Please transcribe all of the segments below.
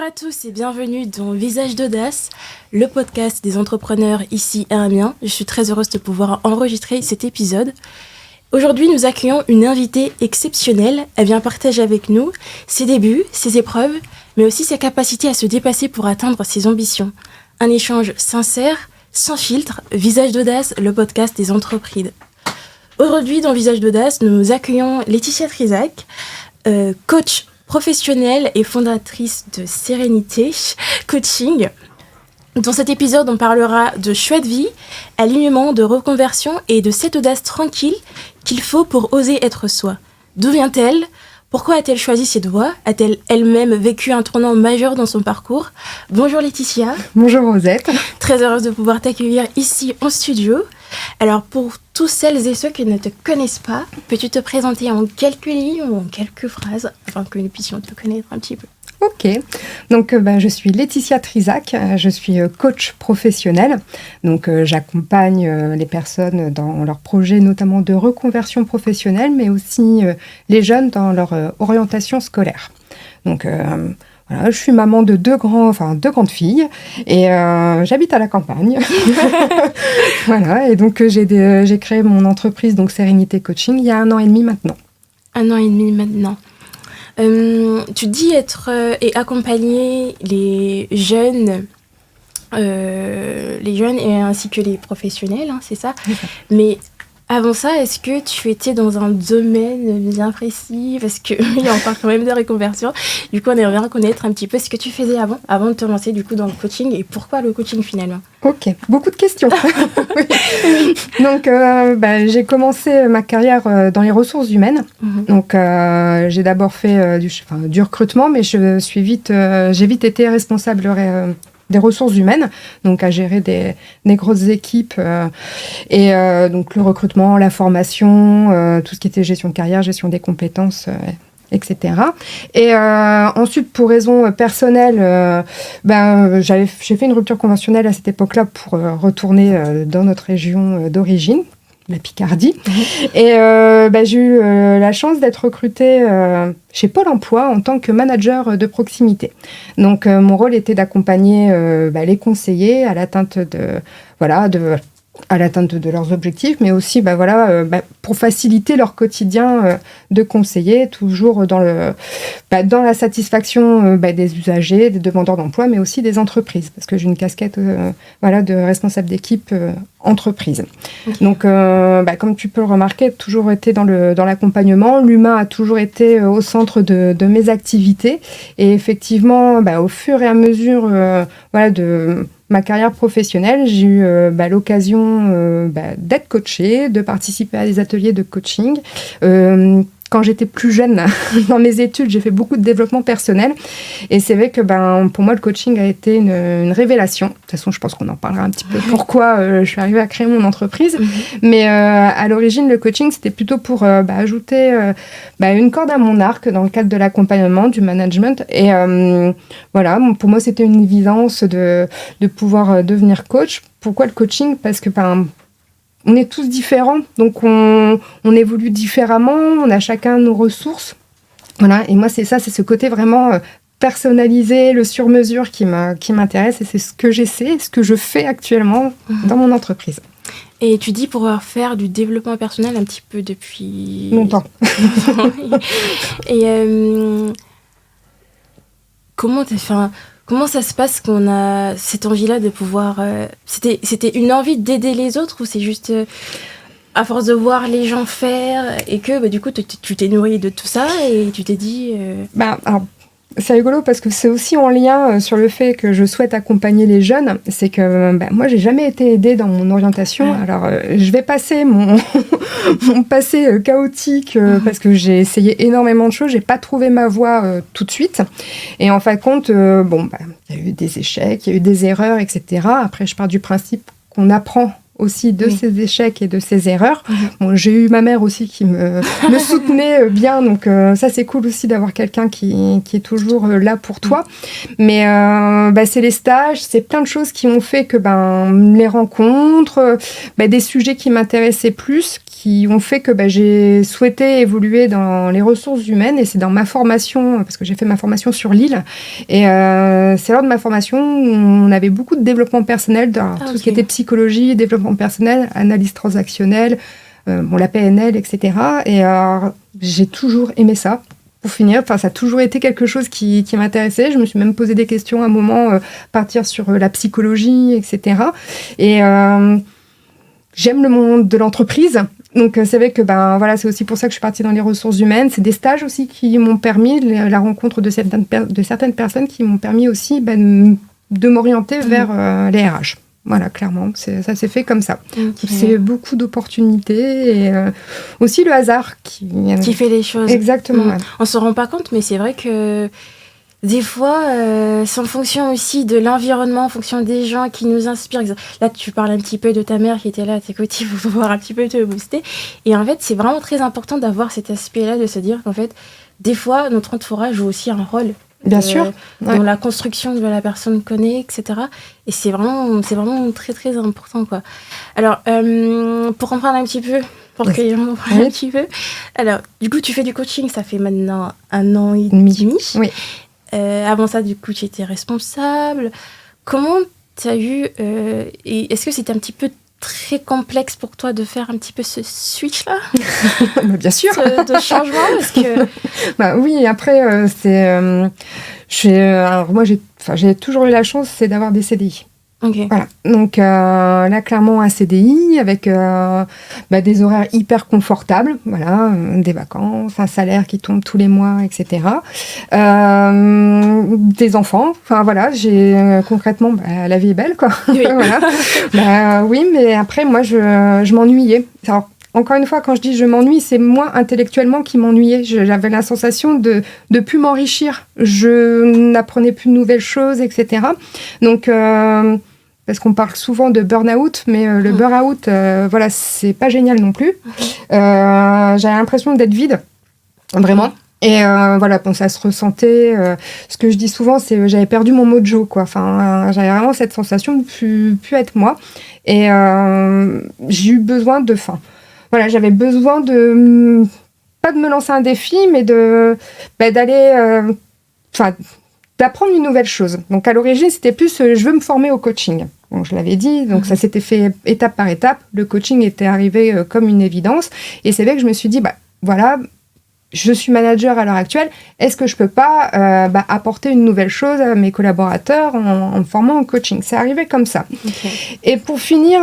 à tous et bienvenue dans Visage d'Audace, le podcast des entrepreneurs ici à Amiens. Je suis très heureuse de pouvoir enregistrer cet épisode. Aujourd'hui, nous accueillons une invitée exceptionnelle. Elle vient partager avec nous ses débuts, ses épreuves, mais aussi sa capacité à se dépasser pour atteindre ses ambitions. Un échange sincère, sans filtre. Visage d'Audace, le podcast des entreprises. Aujourd'hui, dans Visage d'Audace, nous accueillons Laetitia Trizac, coach professionnelle et fondatrice de Sérénité Coaching. Dans cet épisode, on parlera de choix de vie, alignement, de reconversion et de cette audace tranquille qu'il faut pour oser être soi. D'où vient-elle ? Pourquoi a-t-elle choisi cette voie ? A-t-elle elle-même vécu un tournant majeur dans son parcours ? Bonjour Laetitia. Bonjour Rosette. Très heureuse de pouvoir t'accueillir ici en studio. Alors pour tous celles et ceux qui ne te connaissent pas, peux-tu te présenter en quelques lignes ou en quelques phrases afin que nous puissions te connaître un petit peu ? Ok, donc je suis Laetitia Trizac, je suis coach professionnel, donc j'accompagne les personnes dans leurs projets notamment de reconversion professionnelle, mais aussi les jeunes dans leur orientation scolaire. Donc voilà, je suis maman de deux grandes filles et j'habite à la campagne. Voilà, et donc j'ai créé mon entreprise donc Sérénité Coaching il y a 1 an et demi maintenant. 1 an et demi maintenant. Tu dis être et accompagner les jeunes et ainsi que les professionnels, hein, c'est ça. Mais avant ça, est-ce que tu étais dans un domaine bien précis ? Parce qu'il on parle quand même de reconversion. Du coup, on aimerait bien connaître un petit peu ce que tu faisais avant de te lancer du coup dans le coaching et pourquoi le coaching finalement. Ok, beaucoup de questions. Oui. Donc, j'ai commencé ma carrière dans les ressources humaines. Donc, j'ai d'abord fait du recrutement, mais j'ai vite été responsable des ressources humaines, donc à gérer des grosses équipes et donc le recrutement, la formation, tout ce qui était gestion de carrière, gestion des compétences, etc. Et ensuite, pour raisons personnelles, j'ai fait une rupture conventionnelle à cette époque-là pour retourner dans notre région d'origine, la Picardie. Et j'ai eu la chance d'être recrutée chez Pôle emploi en tant que manager de proximité. Donc, mon rôle était d'accompagner les conseillers à l'atteinte de leurs objectifs, mais aussi pour faciliter leur quotidien de conseiller, toujours dans la satisfaction des usagers, des demandeurs d'emploi, mais aussi des entreprises, parce que j'ai une casquette de responsable d'équipe entreprise. Okay. Donc, comme tu peux le remarquer, toujours été dans l'accompagnement. L'humain a toujours été au centre de mes activités. Et effectivement, au fur et à mesure de ma carrière professionnelle, j'ai eu l'occasion d'être coachée, de participer à des ateliers de coaching. Quand j'étais plus jeune, dans mes études, j'ai fait beaucoup de développement personnel. Et c'est vrai que pour moi, le coaching a été une révélation. De toute façon, je pense qu'on en parlera un petit peu pourquoi je suis arrivée à créer mon entreprise. Mais à l'origine, le coaching, c'était plutôt pour ajouter une corde à mon arc dans le cadre de l'accompagnement, du management. Et pour moi, c'était une évidence de pouvoir devenir coach. Pourquoi le coaching ? Parce que on est tous différents, donc on évolue différemment, on a chacun nos ressources. Voilà, et moi, c'est ce côté vraiment personnalisé, le sur-mesure qui m'intéresse, et c'est ce que j'essaie, ce que je fais actuellement dans mon entreprise. Et tu dis pouvoir faire du développement personnel un petit peu depuis... longtemps. Et comment ça se passe qu'on a cette envie-là de pouvoir... C'était une envie d'aider les autres ou c'est juste à force de voir les gens faire et que du coup tu t'es nourri de tout ça et tu t'es dit... Alors, c'est rigolo parce que c'est aussi en lien sur le fait que je souhaite accompagner les jeunes. C'est que moi, j'ai jamais été aidée dans mon orientation. Alors, je vais passer mon passé chaotique parce que j'ai essayé énormément de choses. J'ai pas trouvé ma voie tout de suite. Et en fin de compte, il y a eu des échecs, il y a eu des erreurs, etc. Après, je pars du principe qu'on apprend aussi de ses échecs et de ses erreurs. Bon, j'ai eu ma mère aussi qui me soutenait bien, donc ça c'est cool aussi d'avoir quelqu'un qui est toujours là pour toi. Mais c'est les stages, c'est plein de choses qui ont fait que les rencontres, des sujets qui m'intéressaient plus, qui ont fait que j'ai souhaité évoluer dans les ressources humaines, et c'est dans ma formation, parce que j'ai fait ma formation sur Lille, et c'est lors de ma formation où on avait beaucoup de développement personnel, dans tout ce qui était psychologie, développement personnel, analyse transactionnelle, la PNL, etc. Et j'ai toujours aimé ça. Pour finir, ça a toujours été quelque chose qui m'intéressait. Je me suis même posé des questions à un moment, partir sur la psychologie, etc. Et j'aime le monde de l'entreprise. Donc, c'est vrai que c'est aussi pour ça que je suis partie dans les ressources humaines. C'est des stages aussi qui m'ont permis, la rencontre de certaines personnes qui m'ont permis aussi de m'orienter vers les RH. Voilà, clairement, ça s'est fait comme ça. Okay. C'est beaucoup d'opportunités et aussi le hasard qui fait les choses. Exactement. Ouais. On ne se rend pas compte, mais c'est vrai que des fois, c'est en fonction aussi de l'environnement, en fonction des gens qui nous inspirent. Là, tu parles un petit peu de ta mère qui était là à tes côtés pour pouvoir un petit peu te booster. Et en fait, c'est vraiment très important d'avoir cet aspect-là, de se dire qu'en fait, des fois, notre entourage joue aussi un rôle. Bien sûr. Dans la construction de la personne qu'on est, etc. Et c'est vraiment très, très important, quoi. Alors, pour comprendre un petit peu, un petit peu. Alors, du coup, tu fais du coaching, ça fait maintenant 1 an et demi. Oui. Avant ça, du coup, tu étais responsable. Comment tu as eu... et est-ce que c'était un petit peu très complexe pour toi de faire un petit peu ce switch-là? Bien sûr. De changement, parce que... oui, après, alors moi, j'ai toujours eu la chance, c'est d'avoir des CDI. Okay. Voilà. Donc là, clairement, un CDI avec des horaires hyper confortables, voilà, des vacances, un salaire qui tombe tous les mois, etc. Des enfants, enfin voilà, concrètement, la vie est belle, quoi. Oui. Voilà. Oui, mais après, moi, je m'ennuyais. Alors, encore une fois, quand je dis je m'ennuie, c'est moi intellectuellement qui m'ennuyais. J'avais la sensation de plus m'enrichir. Je n'apprenais plus de nouvelles choses, etc. Donc, parce qu'on parle souvent de burn-out, mais le burn-out, c'est pas génial non plus. J'avais l'impression d'être vide, vraiment. Et ça se ressentait. Ce que je dis souvent, c'est que j'avais perdu mon mojo, quoi. Enfin, j'avais vraiment cette sensation de plus être moi. Et j'ai eu besoin de faim. Voilà, j'avais besoin pas de me lancer un défi, mais d'aller, d'apprendre une nouvelle chose. Donc, à l'origine, c'était plus, je veux me former au coaching. Bon, je l'avais dit, donc ça s'était fait étape par étape. Le coaching était arrivé comme une évidence. Et c'est vrai que je me suis dit, je suis manager à l'heure actuelle, est-ce que je peux pas apporter une nouvelle chose à mes collaborateurs en me formant en coaching? C'est arrivé comme ça. Okay. Et pour finir,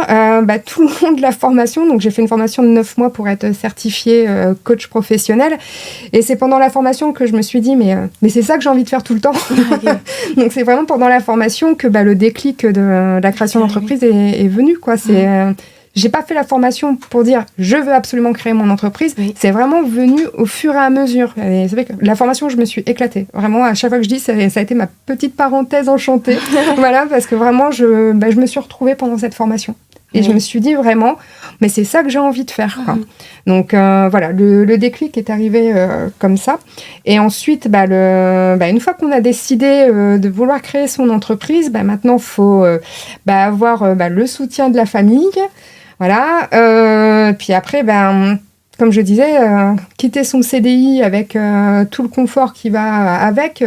tout le long de la formation, donc j'ai fait une formation de 9 mois pour être certifiée coach professionnel, et c'est pendant la formation que je me suis dit, mais c'est ça que j'ai envie de faire tout le temps. Okay. Donc c'est vraiment pendant la formation que le déclic de la création d'entreprise est venu, quoi. C'est... J'ai pas fait la formation pour dire je veux absolument créer mon entreprise. Oui. C'est vraiment venu au fur et à mesure. Et c'est vrai que la formation, je me suis éclatée. Vraiment, à chaque fois que je dis, ça a été ma petite parenthèse enchantée. Voilà, parce que vraiment, je me suis retrouvée pendant cette formation. Et je me suis dit vraiment, mais c'est ça que j'ai envie de faire, quoi. Donc voilà, le déclic est arrivé comme ça. Et ensuite, une fois qu'on a décidé de vouloir créer son entreprise, maintenant, il faut avoir le soutien de la famille. Voilà. Puis après, comme je disais, quitter son CDI avec tout le confort qui va avec,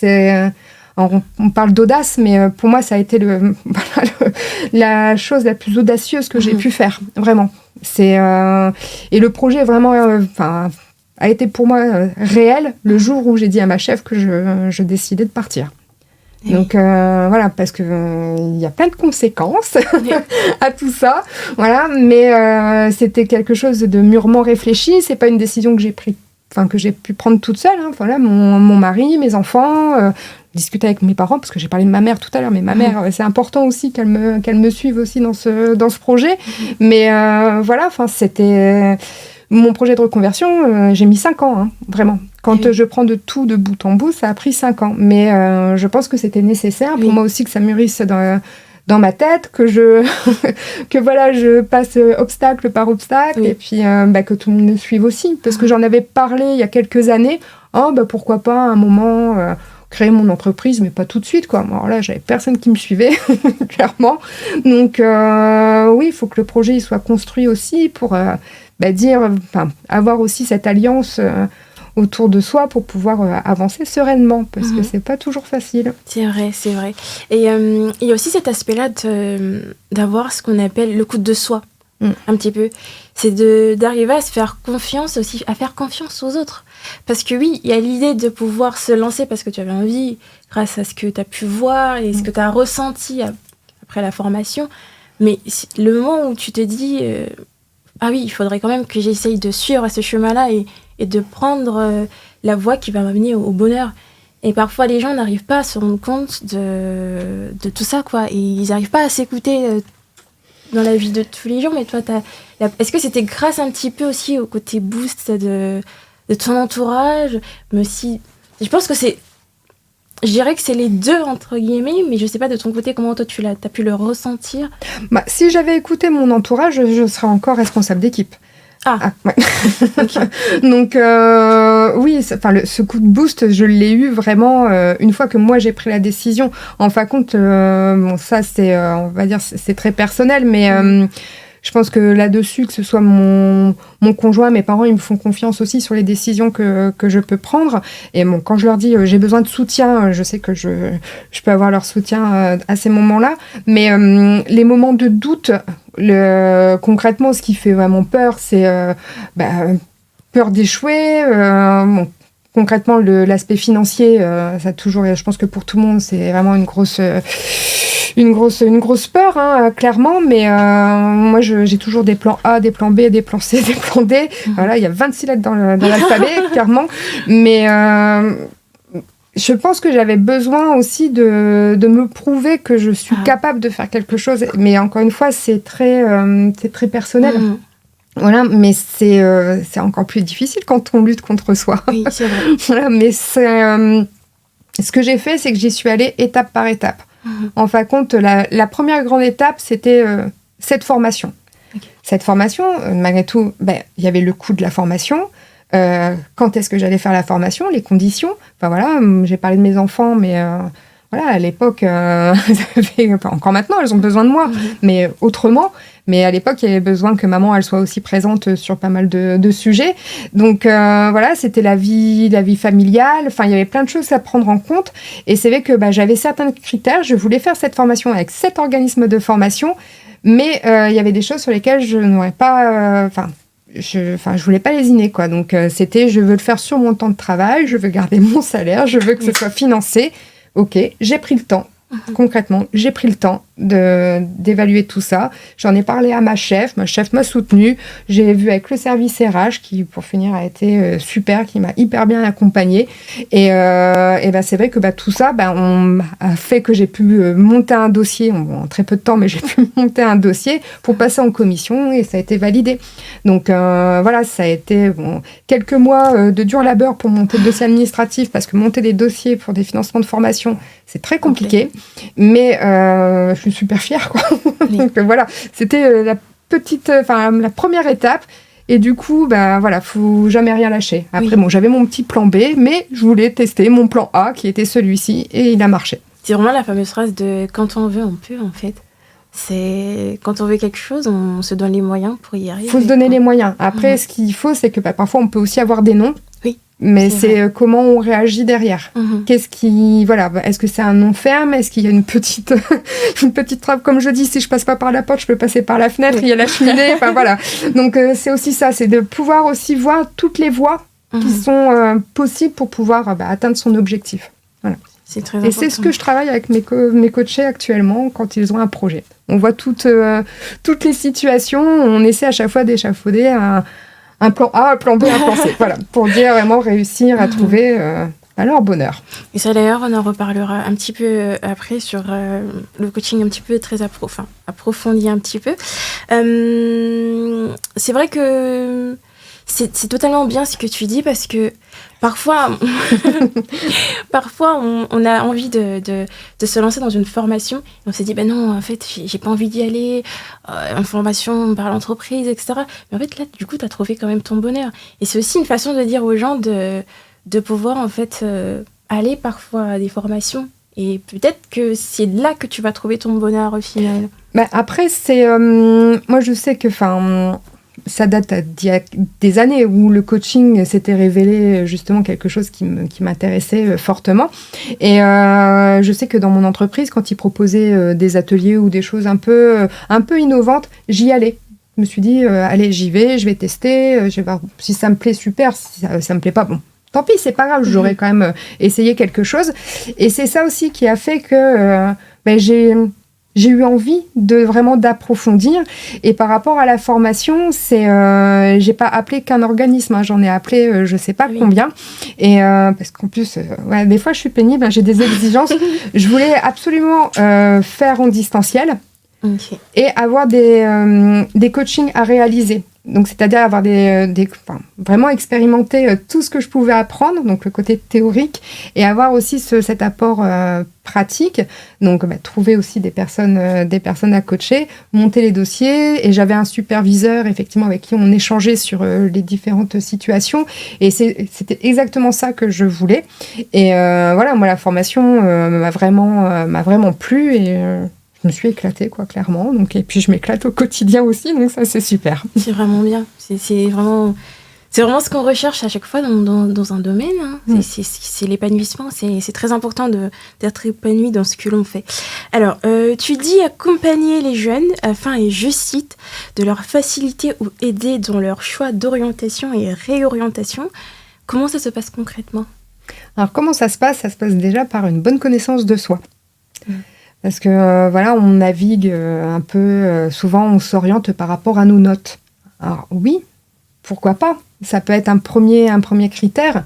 c'est... On parle d'audace, mais pour moi, ça a été la chose la plus audacieuse que j'ai pu faire, vraiment. Et le projet vraiment, a été pour moi réel le jour où j'ai dit à ma chef que je décidais de partir. Donc voilà, parce que il y a plein de conséquences à tout ça, voilà. Mais c'était quelque chose de mûrement réfléchi. C'est pas une décision que j'ai pu prendre toute seule. Hein. Voilà, mon mari, mes enfants. Discuter avec mes parents, parce que j'ai parlé de ma mère tout à l'heure, mais ma mère, c'est important aussi qu'elle me suive aussi dans ce projet. Mais voilà, c'était mon projet de reconversion, j'ai mis 5 ans, hein, vraiment. Quand je prends de tout de bout en bout, ça a pris 5 ans. Mais je pense que c'était nécessaire pour moi aussi que ça mûrisse dans ma tête, que je passe obstacle par obstacle, et puis que tout le monde me suive aussi, parce que j'en avais parlé il y a quelques années. Pourquoi pas à un moment créer mon entreprise, mais pas tout de suite, quoi. Alors là, j'avais personne qui me suivait, clairement. Donc oui, il faut que le projet il soit construit aussi pour avoir aussi cette alliance autour de soi pour pouvoir avancer sereinement, parce que c'est pas toujours facile. C'est vrai. Et il y a aussi cet aspect-là d'avoir ce qu'on appelle le coup de soi, un petit peu. C'est d'arriver à se faire confiance aussi, à faire confiance aux autres. Parce que oui, il y a l'idée de pouvoir se lancer parce que tu avais envie, grâce à ce que tu as pu voir et ce que tu as ressenti après la formation. Mais le moment où tu te dis, ah oui, il faudrait quand même que j'essaye de suivre ce chemin-là et de prendre la voie qui va m'amener au bonheur. Et parfois, les gens n'arrivent pas à se rendre compte de tout ça, quoi. Et ils n'arrivent pas à s'écouter dans la vie de tous les jours. Mais toi, est-ce que c'était grâce un petit peu aussi au côté boost de ton entourage, mais aussi, je pense que je dirais que c'est les deux, entre guillemets, mais je sais pas de ton côté comment toi t'as pu le ressentir. Si j'avais écouté mon entourage, je serais encore responsable d'équipe. Ouais. Okay. Donc oui, ce coup de boost, je l'ai eu vraiment une fois que moi j'ai pris la décision. En fin de compte, ça c'est, on va dire, c'est très personnel, mais je pense que là-dessus, que ce soit mon conjoint, mes parents, ils me font confiance aussi sur les décisions que je peux prendre. Et quand je leur dis j'ai besoin de soutien, je sais que je peux avoir leur soutien à ces moments-là. Mais les moments de doute, concrètement, ce qui fait vraiment peur, c'est peur d'échouer. Concrètement, l'aspect financier, ça toujours, je pense que pour tout le monde, c'est vraiment une grosse peur, clairement, mais moi j'ai toujours des plans A, des plans B, des plans C, des plans D. Voilà, il y a 26 lettres dans l'alphabet, clairement. Mais je pense que j'avais besoin aussi de me prouver que je suis capable de faire quelque chose. Mais encore une fois, c'est très personnel. Voilà, mais c'est encore plus difficile quand on lutte contre soi. Oui, c'est vrai. Voilà, mais ce que j'ai fait, c'est que j'y suis allée étape par étape. En fin de compte, la première grande étape, c'était cette formation. Okay. Cette formation, malgré tout, il y avait le coût de la formation. Quand est-ce que j'allais faire la formation, les conditions. Enfin voilà, j'ai parlé de mes enfants, mais voilà, à l'époque, encore maintenant, elles ont besoin de moi, mais autrement. Mais à l'époque, il y avait besoin que maman, elle soit aussi présente sur pas mal de sujets. Donc voilà, c'était la vie familiale. Enfin, il y avait plein de choses à prendre en compte. Et c'est vrai que j'avais certains critères. Je voulais faire cette formation avec 7 organismes de formation, mais il y avait des choses sur lesquelles je n'aurais pas... je voulais pas lésiner, quoi. Donc c'était, je veux le faire sur mon temps de travail, je veux garder mon salaire, je veux que ce soit financé. Ok, j'ai pris le temps. Concrètement, j'ai pris le temps d'évaluer tout ça. J'en ai parlé à ma chef m'a soutenue. J'ai vu avec le service RH qui, pour finir, a été super, qui m'a hyper bien accompagnée. Et c'est vrai que tout ça, on a fait que j'ai pu monter un dossier, en très peu de temps, mais j'ai pu monter un dossier pour passer en commission et ça a été validé. Donc voilà, ça a été quelques mois de dur labeur pour monter le dossier administratif, parce que monter des dossiers pour des financements de formation, c'est très compliqué. Okay. Mais je suis super fière, quoi. Oui. Donc voilà, c'était la première étape. Et du coup, voilà, faut jamais rien lâcher. Après, j'avais mon petit plan B, mais je voulais tester mon plan A, qui était celui-ci, et il a marché. C'est vraiment la fameuse phrase de « quand on veut, on peut », en fait. C'est quand on veut quelque chose, on se donne les moyens pour y arriver. Il faut se donner les moyens. Après, ce qu'il faut, c'est que parfois, on peut aussi avoir des noms. Oui. Mais c'est comment on réagit derrière. Est-ce que c'est un non ferme? Est-ce qu'il y a une petite trappe? Comme je dis, si je passe pas par la porte, je peux passer par la fenêtre, il y a la cheminée, voilà. Donc c'est aussi ça, c'est de pouvoir aussi voir toutes les voies qui sont possibles pour pouvoir atteindre son objectif. Voilà. C'est très important. Et c'est ce que je travaille avec mes coachés actuellement quand ils ont un projet. On voit toutes les situations, on essaie à chaque fois d'échafauder un plan A, un plan B, un plan C. Voilà, pour dire vraiment réussir à trouver leur bonheur. Et ça, d'ailleurs, on en reparlera un petit peu après sur le coaching un petit peu très approfondi un petit peu. C'est vrai que c'est totalement bien ce que tu dis parce que parfois, on a envie de se lancer dans une formation et on s'est dit, ben non, en fait, j'ai pas envie d'y aller, une formation par l'entreprise, etc. Mais en fait, là, du coup, tu as trouvé quand même ton bonheur. Et c'est aussi une façon de dire aux gens de pouvoir, en fait, aller parfois à des formations. Et peut-être que c'est là que tu vas trouver ton bonheur au final. Bah, après, moi, je sais que... ça date d'il y a des années où le coaching s'était révélé justement quelque chose qui m'intéressait fortement. Et je sais que dans mon entreprise, quand ils proposaient des ateliers ou des choses un peu innovantes, j'y allais. Je me suis dit, allez, j'y vais, je vais tester, je vais voir si ça me plaît, super, si ça me plaît pas, bon. Tant pis, c'est pas grave, j'aurais quand même essayé quelque chose. Et c'est ça aussi qui a fait que j'ai eu envie d'approfondir. Et par rapport à la formation, j'ai pas appelé qu'un organisme, hein, j'en ai appelé je sais pas combien. Et parce qu'en plus, des fois je suis pénible, hein, j'ai des exigences. Je voulais absolument faire en distanciel et avoir des coachings à réaliser. Donc, c'est-à-dire avoir vraiment expérimenter tout ce que je pouvais apprendre, donc le côté théorique, et avoir aussi cet apport pratique. Donc, trouver aussi des personnes à coacher, monter les dossiers. Et j'avais un superviseur, effectivement, avec qui on échangeait sur les différentes situations. Et c'était exactement ça que je voulais. Et voilà, moi, la formation m'a vraiment plu et... je me suis éclatée, clairement. Donc, et puis, je m'éclate au quotidien aussi, donc ça, c'est super. C'est vraiment bien. C'est vraiment ce qu'on recherche à chaque fois dans un domaine. Hein. C'est l'épanouissement. C'est très important d'être épanoui dans ce que l'on fait. Alors, tu dis accompagner les jeunes afin, et je cite, de leur faciliter ou aider dans leur choix d'orientation et réorientation. Comment ça se passe concrètement ? Alors, comment ça se passe ? Ça se passe déjà par une bonne connaissance de soi. Parce que, on navigue un peu, souvent on s'oriente par rapport à nos notes. Alors oui, pourquoi pas ? Ça peut être un premier critère,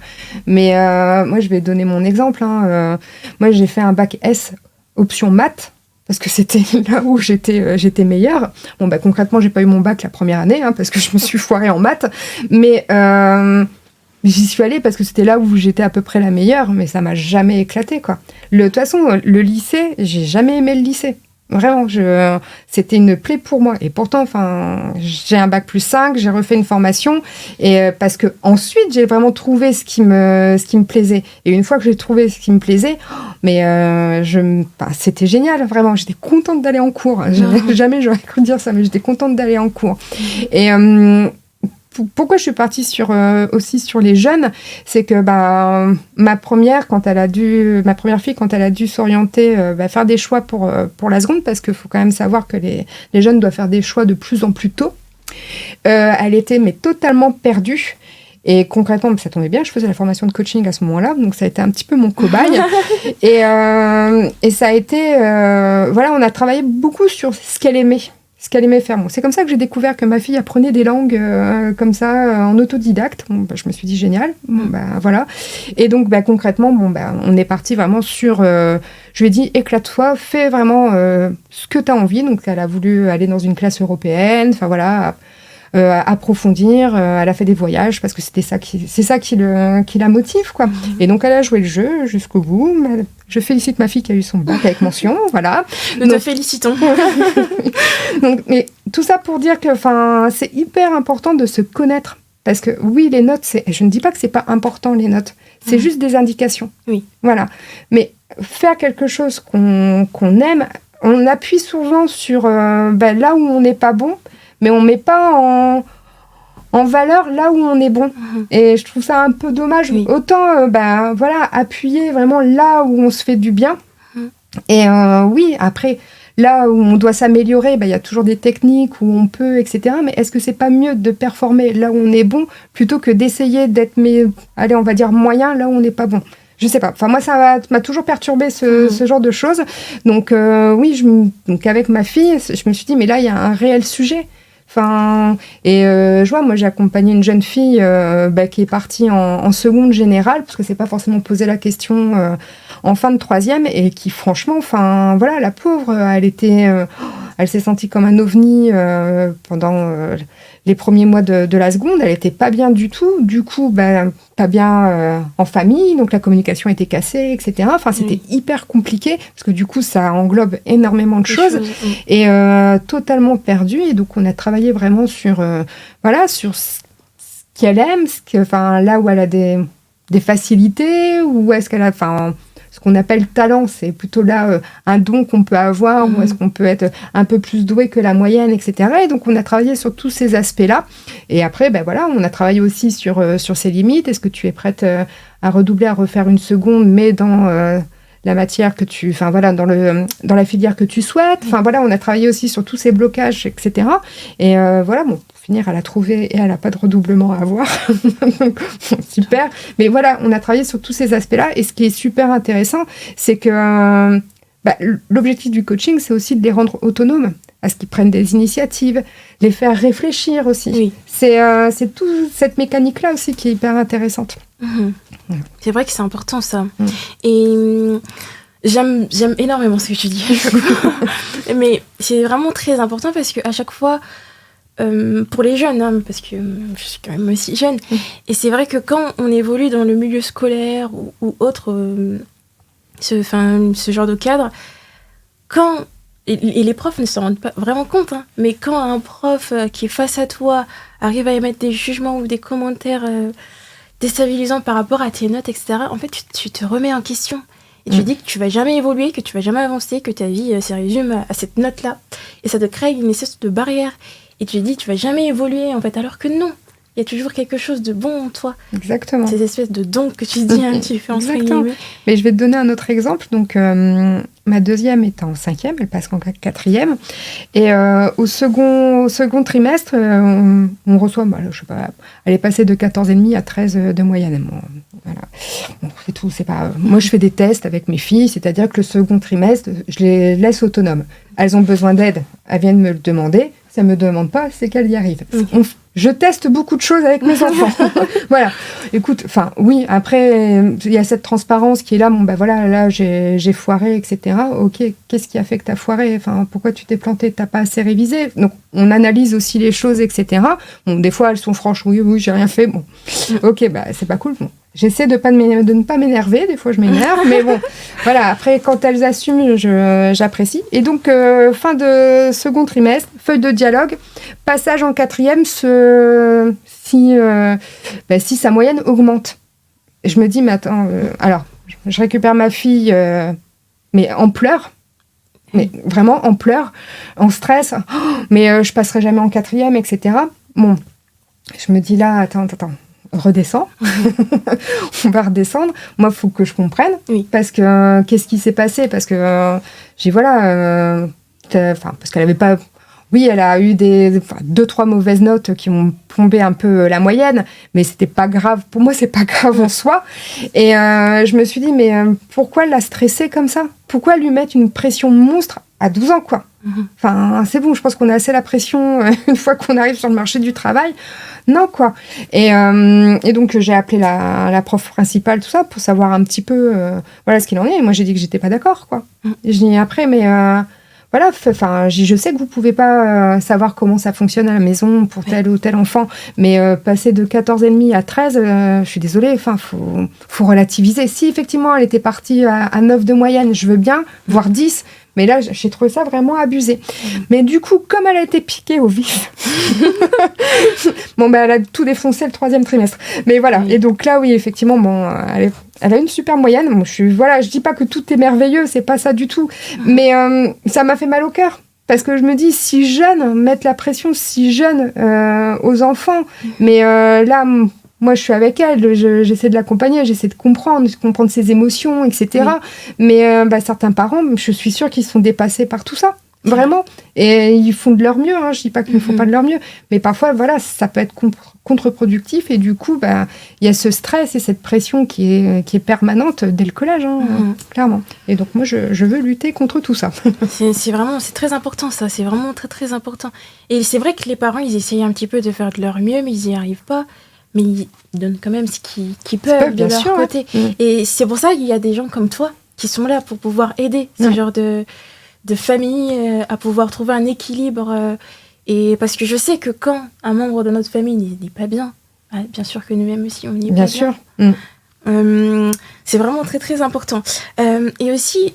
mais moi je vais donner mon exemple. Moi j'ai fait un bac S option maths, parce que c'était là où j'étais meilleure. Bon, concrètement, j'ai pas eu mon bac la première année, parce que je me suis foirée en maths, mais... j'y suis allée parce que c'était là où j'étais à peu près la meilleure, mais ça m'a jamais éclaté, quoi. De toute façon, le lycée, j'ai jamais aimé le lycée. Vraiment, c'était une plaie pour moi. Et pourtant, j'ai un bac plus 5, j'ai refait une formation, et parce que ensuite, j'ai vraiment trouvé ce qui me plaisait. Et une fois que j'ai trouvé ce qui me plaisait, c'était génial, vraiment. J'étais contente d'aller en cours. Jamais j'aurais cru dire ça, mais j'étais contente d'aller en cours. Et pourquoi je suis partie aussi sur les jeunes, c'est que ma première fille, quand elle a dû s'orienter, faire des choix pour la seconde, parce qu'il faut quand même savoir que les jeunes doivent faire des choix de plus en plus tôt, elle était totalement perdue. Et concrètement, ça tombait bien, je faisais la formation de coaching à ce moment-là, donc ça a été un petit peu mon cobaye. et ça a été... on a travaillé beaucoup sur ce qu'elle aimait faire. Bon, c'est comme ça que j'ai découvert que ma fille apprenait des langues comme ça, en autodidacte. Bon, je me suis dit, génial. Bon, voilà. Et donc, concrètement, on est parti vraiment sur... je lui ai dit, éclate-toi, fais vraiment ce que tu as envie. Donc, elle a voulu aller dans une classe européenne, approfondir. Elle a fait des voyages parce que c'est ça qui la motive, quoi. Et donc, elle a joué le jeu jusqu'au bout. Je félicite ma fille qui a eu son bac avec mention, voilà. Nous te félicitons. Donc, mais tout ça pour dire que c'est hyper important de se connaître. Parce que oui, les notes, je ne dis pas que c'est pas important, les notes. C'est juste des indications. Oui. Voilà. Mais faire quelque chose qu'on aime, on appuie souvent sur là où on n'est pas bon, mais on ne met pas en valeur là où on est bon. Et je trouve ça un peu dommage. Oui. Autant, appuyer vraiment là où on se fait du bien. Et oui, après, là où on doit s'améliorer, il y a toujours des techniques où on peut, etc. Mais est-ce que c'est pas mieux de performer là où on est bon plutôt que d'essayer d'être, on va dire, moyen là où on n'est pas bon ? Je sais pas. Moi, ça m'a toujours perturbé ce genre de choses. Donc, oui, donc avec ma fille, je me suis dit, mais là, il y a un réel sujet. Je vois, moi j'ai accompagné une jeune fille qui est partie en seconde générale, parce que c'est pas forcément posé la question en fin de troisième, et qui franchement, la pauvre, elle elle s'est sentie comme un ovni pendant les premiers mois de la seconde. Elle était pas bien du tout. Du coup, pas bien en famille, donc la communication était cassée, etc. Enfin, c'était hyper compliqué parce que du coup, ça englobe énormément de choses et totalement perdu. Et donc, on a travaillé vraiment sur ce qu'elle aime, là où elle a des facilités, ou est-ce qu'elle a, ce qu'on appelle talent, c'est plutôt là un don qu'on peut avoir, ou est-ce qu'on peut être un peu plus doué que la moyenne, etc. Et donc, on a travaillé sur tous ces aspects-là. Et après, on a travaillé aussi sur ses limites. Est-ce que tu es prête à redoubler, à refaire une seconde, mais dans la matière que tu... dans la filière que tu souhaites. On a travaillé aussi sur tous ces blocages, etc. Et pour finir, elle a trouvé et elle n'a pas de redoublement à avoir. Donc, super. Mais voilà, on a travaillé sur tous ces aspects-là. Et ce qui est super intéressant, c'est que l'objectif du coaching, c'est aussi de les rendre autonomes, à ce qu'ils prennent des initiatives, les faire réfléchir aussi. Oui. C'est toute cette mécanique-là aussi qui est hyper intéressante. Ouais. C'est vrai que c'est important, ça. Et j'aime énormément ce que tu dis. Mais c'est vraiment très important parce qu'à chaque fois, pour les jeunes, parce que je suis quand même aussi jeune, et c'est vrai que quand on évolue dans le milieu scolaire ou autre, ce genre de cadre, et les profs ne s'en rendent pas vraiment compte, mais quand un prof qui est face à toi arrive à émettre des jugements ou des commentaires déstabilisants par rapport à tes notes, etc., en fait, tu te remets en question. Et tu te dis que tu vas jamais évoluer, que tu vas jamais avancer, que ta vie se résume à cette note-là. Et ça te crée une espèce de barrière. Et tu te dis, tu vas jamais évoluer, en fait, alors que non. Il y a toujours quelque chose de bon en toi. Exactement. Ces espèces de dons que tu dis, tu fais entre guillemets. Mais je vais te donner un autre exemple. Donc, ma deuxième est en 5e, elle passe en 4e. Et au second trimestre, on reçoit, je sais pas, elle est passée de 14,5 à 13 de moyenne. Voilà. Bon, c'est tout. C'est pas... Moi, je fais des tests avec mes filles, c'est-à-dire que le second trimestre, je les laisse autonomes. Elles ont besoin d'aide, elles viennent me le demander. Si elles ne me demandent pas, c'est qu'elles y arrivent. Okay. Je teste beaucoup de choses avec mes enfants. Voilà. Écoute, oui, après, il y a cette transparence qui est là. Là, j'ai foiré, etc. Ok, qu'est-ce qui a fait que tu as foiré ? Pourquoi tu t'es planté ? Tu n'as pas assez révisé ? Donc, on analyse aussi les choses, etc. Bon, des fois, elles sont franches. Oui, j'ai rien fait. Bon, ok, c'est pas cool. Bon. J'essaie de ne pas m'énerver. Des fois, je m'énerve. Mais bon, voilà. Après, quand elles assument, j'apprécie. Et donc, fin de second trimestre, feuille de dialogue, passage en 4e, si sa moyenne augmente. Et je me dis, mais attends, alors, je récupère ma fille, mais en pleurs. Mais vraiment en pleurs, en stress. Mais je passerai jamais en 4e, etc. Bon, je me dis là, attends. Redescends. On va redescendre. Moi, il faut que je comprenne. Oui. Parce que, qu'est-ce qui s'est passé ? Parce que, parce qu'elle avait pas... Oui, elle a eu 2-3 mauvaises notes qui ont plombé un peu la moyenne, mais c'était pas grave. Pour moi, c'est pas grave en soi. Et je me suis dit, mais pourquoi la stresser comme ça ? Pourquoi lui mettre une pression monstre à 12 ans, quoi ? C'est bon, je pense qu'on a assez la pression une fois qu'on arrive sur le marché du travail. Non, quoi. Et donc, j'ai appelé la prof principale, tout ça, pour savoir un petit peu ce qu'il en est. Et moi, j'ai dit que j'étais pas d'accord, quoi. Et je dis après, mais... je sais que vous pouvez pas savoir comment ça fonctionne à la maison pour tel ou tel enfant, mais passer de 14,5 à 13, je suis désolée, faut relativiser. Si effectivement elle était partie à 9 de moyenne, je veux bien, voire 10, mais là j'ai trouvé ça vraiment abusé. Mais du coup, comme elle a été piquée au vif, elle a tout défoncé le 3e trimestre. Mais voilà, et donc là, oui, effectivement, elle a une super moyenne. Bon, je dis pas que tout est merveilleux, c'est pas ça du tout. Mais ça m'a fait mal au cœur. Parce que je me dis, si jeune, mettre la pression si jeune aux enfants. Mais là, moi, je suis avec elle, j'essaie de l'accompagner, j'essaie de comprendre ses émotions, etc. Oui. Mais certains parents, je suis sûre qu'ils sont dépassés par tout ça. Vraiment. Et ils font de leur mieux. Je dis pas qu'ils ne font pas de leur mieux. Mais parfois, ça peut être contre-productif. Et du coup, il y a ce stress et cette pression qui est permanente dès le collège, clairement. Et donc, moi, je veux lutter contre tout ça. C'est très important, ça. C'est vraiment très, très important. Et c'est vrai que les parents, ils essayent un petit peu de faire de leur mieux, mais ils n'y arrivent pas. Mais ils donnent quand même ce qu'ils peuvent de leur côté. Et c'est pour ça qu'il y a des gens comme toi qui sont là pour pouvoir aider ce genre de famille, à pouvoir trouver un équilibre. Et parce que je sais que quand un membre de notre famille n'est pas bien, bien sûr que nous-mêmes aussi, on n'est pas bien. Bien sûr. C'est vraiment très, très important. Et aussi,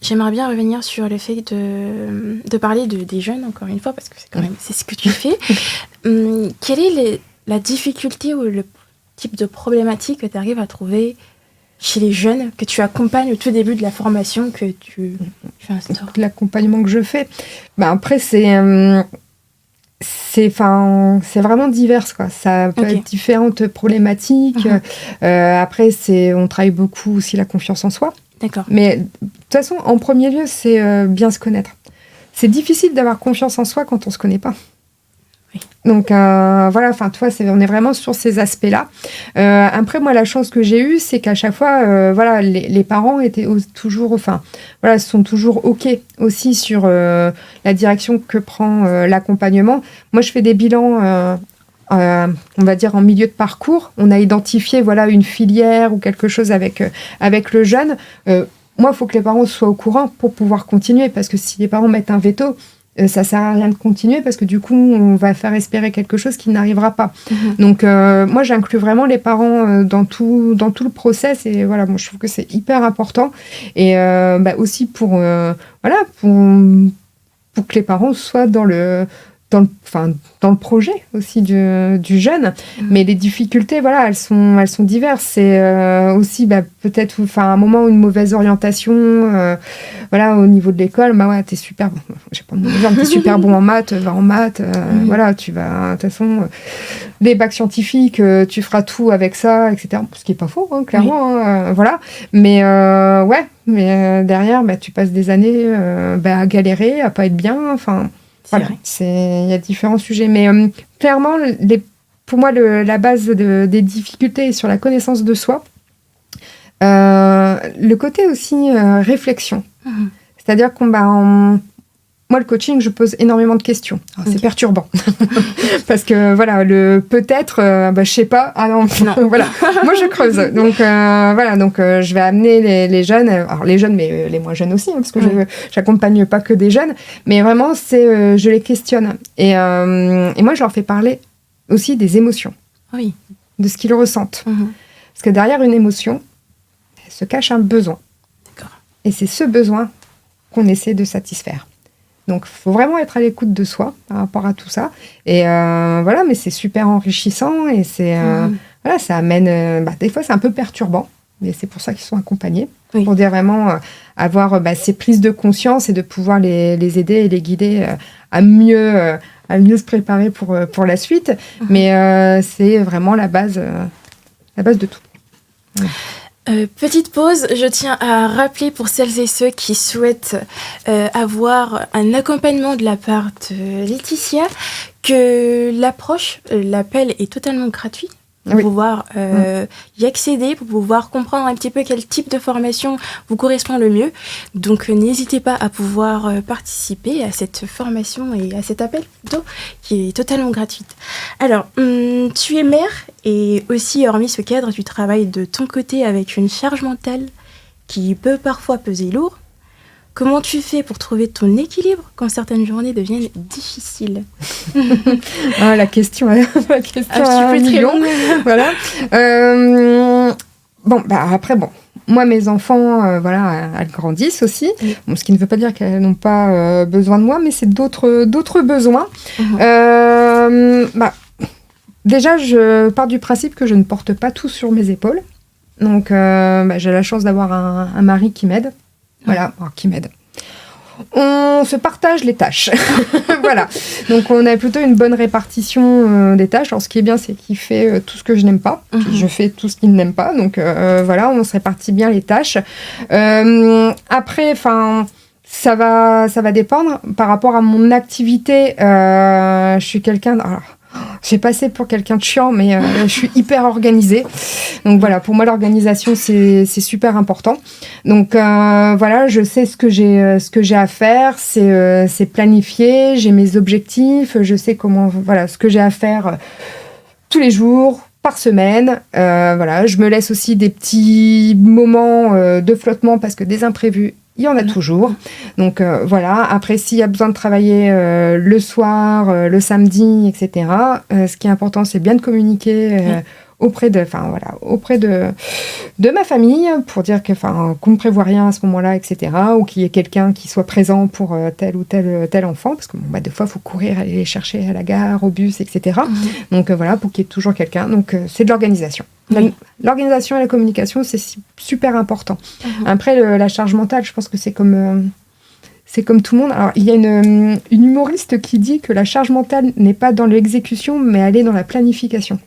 j'aimerais bien revenir sur le fait de parler des jeunes, encore une fois, parce que c'est ce que tu fais. Quelle est la difficulté ou le type de problématique que tu arrives à trouver chez les jeunes que tu accompagnes au tout début de la formation que tu instaures? L'accompagnement que je fais, après c'est vraiment divers, quoi. Ça peut être différentes problématiques. Après on travaille beaucoup aussi la confiance en soi. D'accord. Mais de toute façon, en premier lieu, c'est bien se connaître. C'est difficile d'avoir confiance en soi quand on se connaît pas. Oui. Donc voilà, tu vois, on est vraiment sur ces aspects-là. Après, moi, la chance que j'ai eue, c'est qu'à chaque fois, les parents étaient toujours, sont toujours OK aussi sur la direction que prend l'accompagnement. Moi, je fais des bilans. On va dire en milieu de parcours, on a identifié une filière ou quelque chose avec le jeune. Moi, il faut que les parents soient au courant pour pouvoir continuer, parce que si les parents mettent un veto, ça sert à rien de continuer, parce que du coup, on va faire espérer quelque chose qui n'arrivera pas. Donc, moi, j'inclus vraiment les parents dans tout le process, et moi, je trouve que c'est hyper important. Et aussi pour que les parents soient dans le projet aussi du jeune. Mais les difficultés, elles sont diverses. C'est aussi peut-être à un moment une mauvaise orientation au niveau de l'école. T'es super bon. J'ai pas de dire, t'es super bon en maths, va en maths. Tu vas, de toute façon, les bacs scientifiques, tu feras tout avec ça, etc. Ce qui est pas faux, clairement. Mais derrière, tu passes des années à galérer, à pas être bien. Il y a différents sujets. Mais clairement, pour moi, la base des difficultés est sur la connaissance de soi. Le côté aussi réflexion. C'est-à-dire moi, le coaching, je pose énormément de questions. Alors, c'est perturbant. Parce que, le peut-être, je sais pas. Ah non. Moi, je creuse. Donc, je vais amener les jeunes. Alors, les jeunes, mais les moins jeunes aussi, parce que j'accompagne pas que des jeunes. Mais vraiment, je les questionne. Et moi, je leur fais parler aussi des émotions. Oui. De ce qu'ils ressentent. Parce que derrière une émotion, se cache un besoin. D'accord. Et c'est ce besoin qu'on essaie de satisfaire. Donc, il faut vraiment être à l'écoute de soi par rapport à tout ça. Et mais c'est super enrichissant et ça amène... des fois, c'est un peu perturbant, mais c'est pour ça qu'ils sont accompagnés. Oui. Pour vraiment avoir ces prises de conscience et de pouvoir les aider et les guider à mieux se préparer pour la suite. Mais c'est vraiment la base de tout. Petite pause, je tiens à rappeler pour celles et ceux qui souhaitent avoir un accompagnement de la part de Laetitia que l'appel est totalement gratuit pour pouvoir y accéder, pour pouvoir comprendre un petit peu quel type de formation vous correspond le mieux. Donc n'hésitez pas à pouvoir participer à cette formation et à cet appel plutôt, qui est totalement gratuite. Alors, tu es mère et aussi, hormis ce cadre, tu travailles de ton côté avec une charge mentale qui peut parfois peser lourd. Comment tu fais pour trouver ton équilibre quand certaines journées deviennent difficiles? La question est très longue. Voilà. Après, moi, mes enfants, elles grandissent aussi. Ce qui ne veut pas dire qu'elles n'ont pas besoin de moi, mais c'est d'autres besoins. Déjà, je pars du principe que je ne porte pas tout sur mes épaules. Donc, j'ai la chance d'avoir un mari qui m'aide. Qui m'aide. On se partage les tâches. Donc, on a plutôt une bonne répartition des tâches. Alors, ce qui est bien, c'est qu'il fait tout ce que je n'aime pas. Puis je fais tout ce qu'il n'aime pas. Donc, on se répartit bien les tâches. Après, ça va dépendre. Par rapport à mon activité, je suis quelqu'un... J'ai passé pour quelqu'un de chiant, mais je suis hyper organisée. Donc pour moi, l'organisation, c'est super important. Donc je sais ce que j'ai à faire, c'est planifié, j'ai mes objectifs, je sais ce que j'ai à faire tous les jours, par semaine. Je me laisse aussi des petits moments de flottement parce que des imprévus, Il y en a toujours. Donc voilà, après s'il y a besoin de travailler le soir, le samedi, etc., ce qui est important, c'est bien de communiquer auprès de ma famille pour dire qu'on ne prévoit rien à ce moment-là, etc., ou qu'il y ait quelqu'un qui soit présent pour tel ou tel enfant, parce que des fois, il faut courir, aller les chercher à la gare, au bus, etc. Donc voilà, pour qu'il y ait toujours quelqu'un. Donc c'est de l'organisation. L'organisation et la communication, c'est super important. Après, la charge mentale, je pense que c'est comme tout le monde. Alors, il y a une humoriste qui dit que la charge mentale n'est pas dans l'exécution, mais elle est dans la planification.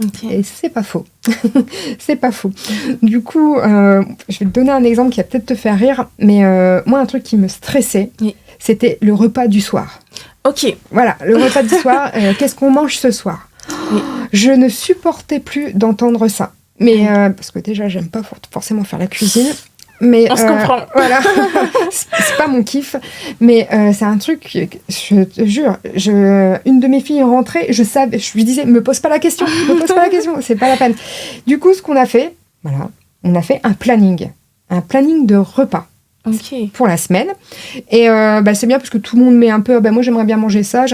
Okay. Et c'est pas faux. C'est pas faux. Du coup, je vais te donner un exemple qui va peut-être te faire rire, mais moi, un truc qui me stressait, c'était le repas du soir. Ok. Voilà, le repas du soir, qu'est-ce qu'on mange ce soir ? Je ne supportais plus d'entendre ça. Mais, parce que déjà, j'aime pas forcément faire la cuisine. Mais, on se comprend. Voilà, c'est pas mon kiff, mais c'est un truc, je te jure, une de mes filles est rentrée, je lui disais, me pose pas la question, c'est pas la peine. Du coup, ce qu'on a fait, on a fait un planning de repas. Okay. Pour la semaine. Et c'est bien parce que tout le monde met un peu, moi j'aimerais bien manger ça,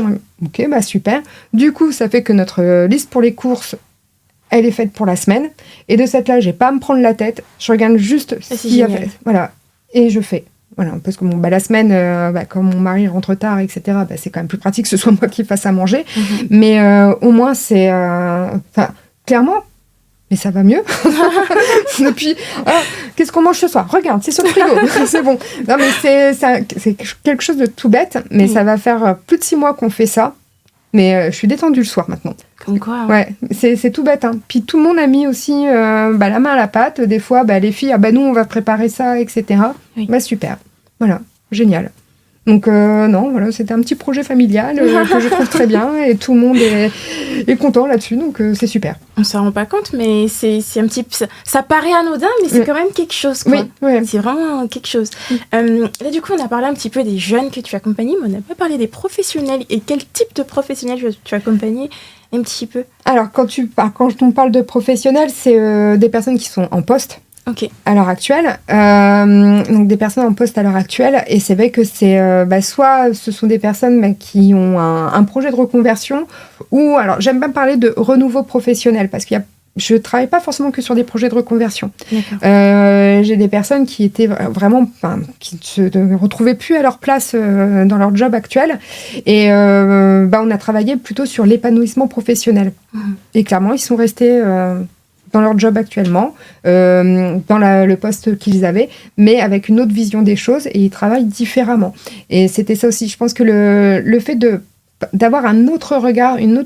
ok, super. Du coup, ça fait que notre liste pour les courses, elle est faite pour la semaine. Et de cette là, j'ai pas à me prendre la tête. Je regarde juste ce qu'il y a fait. Voilà. Et je fais. Voilà. Parce que la semaine, quand mon mari rentre tard, etc., c'est quand même plus pratique que ce soit moi qui fasse à manger. Mais au moins, c'est... clairement, mais ça va mieux. Et puis, qu'est-ce qu'on mange ce soir ? Regarde, c'est sur le frigo. C'est bon. Non, mais c'est quelque chose de tout bête. Mais ça va faire plus de 6 mois qu'on fait ça. Mais je suis détendue le soir maintenant. Comme quoi. Hein. Ouais, c'est tout bête. Hein. Puis tout le monde a mis aussi la main à la pâte. Des fois, les filles, nous, on va préparer ça, etc. Oui. Super. Voilà, génial. Donc, non, voilà, c'était un petit projet familial que je trouve très bien. Et tout le monde est content là-dessus. Donc, c'est super. On ne s'en rend pas compte, mais c'est un petit... Ça paraît anodin, mais c'est quand même quelque chose, quoi. Oui. C'est vraiment quelque chose. Là, du coup, on a parlé un petit peu des jeunes que tu accompagnes, mais on n'a pas parlé des professionnels. Et quel type de professionnels tu accompagnes un petit peu ? Alors, quand on parle de professionnels, c'est des personnes qui sont en poste. Okay. À l'heure actuelle, donc des personnes en poste à l'heure actuelle, et c'est vrai que c'est soit ce sont des personnes qui ont un projet de reconversion, ou alors j'aime pas parler de renouveau professionnel parce je travaille pas forcément que sur des projets de reconversion. J'ai des personnes qui étaient vraiment, qui ne retrouvaient plus à leur place dans leur job actuel, et on a travaillé plutôt sur l'épanouissement professionnel. Et clairement, ils sont restés dans leur job actuellement, dans le poste qu'ils avaient, mais avec une autre vision des choses, et ils travaillent différemment. Et c'était ça aussi. Je pense que le fait d'avoir un autre regard, une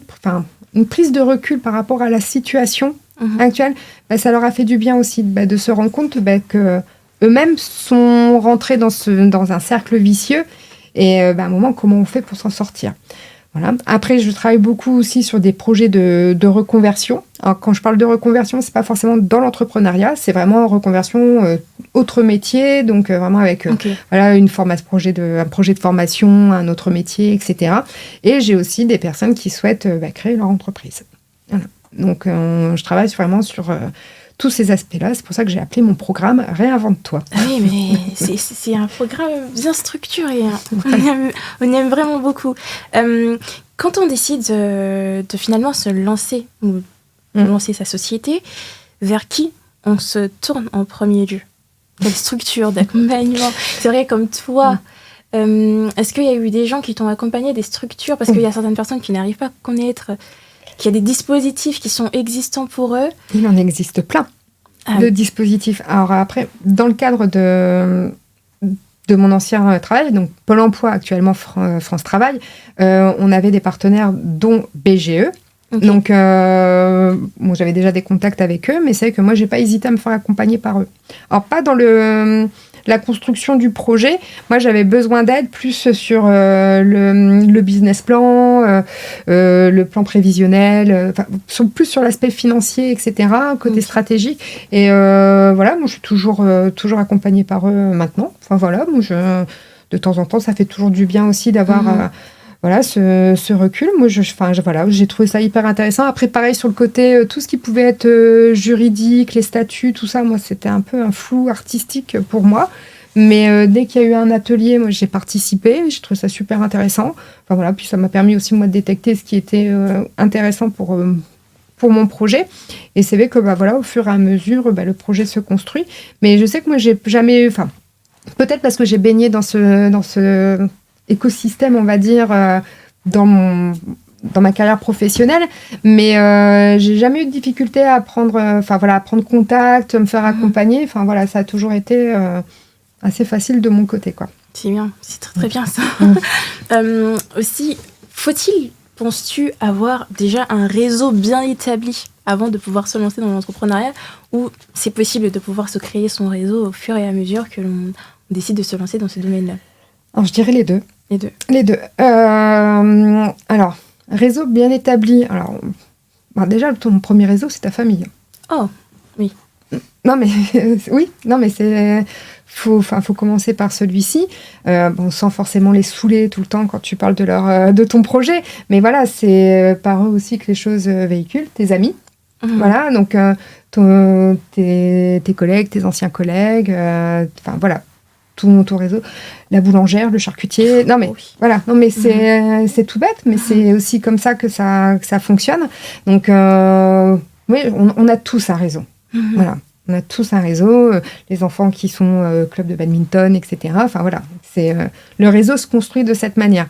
prise de recul par rapport à la situation actuelle, ça leur a fait du bien aussi, de se rendre compte que eux-mêmes sont rentrés dans un cercle vicieux, et à un moment, comment on fait pour s'en sortir ? Voilà. Après, je travaille beaucoup aussi sur des projets de reconversion. Alors, quand je parle de reconversion, c'est pas forcément dans l'entrepreneuriat, c'est vraiment reconversion autre métier, donc vraiment avec un projet de formation, un autre métier, etc. Et j'ai aussi des personnes qui souhaitent créer leur entreprise. Voilà. Donc, je travaille vraiment sur tous ces aspects-là. C'est pour ça que j'ai appelé mon programme « Réinvente-toi ». Oui, mais c'est un programme bien structuré. Hein. On aime vraiment beaucoup. Quand on décide de finalement se lancer, ou lancer sa société, vers qui on se tourne en premier lieu ? Quelle structure d'accompagnement ? C'est vrai, comme toi, est-ce qu'il y a eu des gens qui t'ont accompagné, des structures ? Parce qu'il y a certaines personnes qui n'arrivent pas à connaître... qu'il y a des dispositifs qui sont existants pour eux. Il en existe plein de dispositifs. Alors après, dans le cadre de mon ancien travail, donc Pôle emploi, actuellement France Travail, on avait des partenaires dont BGE. Okay. Donc, j'avais déjà des contacts avec eux, mais c'est vrai que moi, j'ai pas hésité à me faire accompagner par eux. Alors, pas dans la construction du projet. Moi, j'avais besoin d'aide plus sur le business plan, le plan prévisionnel, plus sur l'aspect financier, etc., côté stratégique. Et moi, je suis toujours accompagnée par eux maintenant. Enfin, voilà, de temps en temps, ça fait toujours du bien aussi d'avoir... ce recul. Moi, j'ai trouvé ça hyper intéressant. Après, pareil, sur le côté, tout ce qui pouvait être juridique, les statuts, tout ça, moi, c'était un peu un flou artistique pour moi. Mais dès qu'il y a eu un atelier, moi, j'ai participé. Je trouve ça super intéressant. Enfin, voilà, puis ça m'a permis aussi, moi, de détecter ce qui était intéressant pour mon projet. Et c'est vrai que, voilà, au fur et à mesure, le projet se construit. Mais je sais que moi, j'ai jamais... Enfin, peut-être parce que j'ai baigné dans ce écosystème, on va dire, dans ma carrière professionnelle, mais j'ai jamais eu de difficulté à prendre contact, me faire accompagner. Enfin voilà, ça a toujours été assez facile de mon côté, quoi. C'est bien, c'est très très bien ça. Aussi, faut-il, penses-tu, avoir déjà un réseau bien établi avant de pouvoir se lancer dans l'entrepreneuriat, ou c'est possible de pouvoir se créer son réseau au fur et à mesure que l'on décide de se lancer dans ce domaine-là? Alors, je dirais les deux. Les deux. Alors, réseau bien établi. Alors, déjà, ton premier réseau, c'est ta famille. Oh, oui. Non, mais oui, non, mais faut commencer par celui-ci, sans forcément les saouler tout le temps quand tu parles de ton projet. Mais voilà, c'est par eux aussi que les choses véhiculent, tes amis. Voilà, donc tes collègues, tes anciens collègues, voilà. Ton réseau, la boulangère, le charcutier. Non, mais voilà. Non, mais c'est tout bête, mais c'est aussi comme ça que ça fonctionne. Donc, oui, on a tous un réseau. Voilà. On a tous un réseau. Les enfants qui sont club de badminton, etc. Enfin, voilà. Le réseau se construit de cette manière.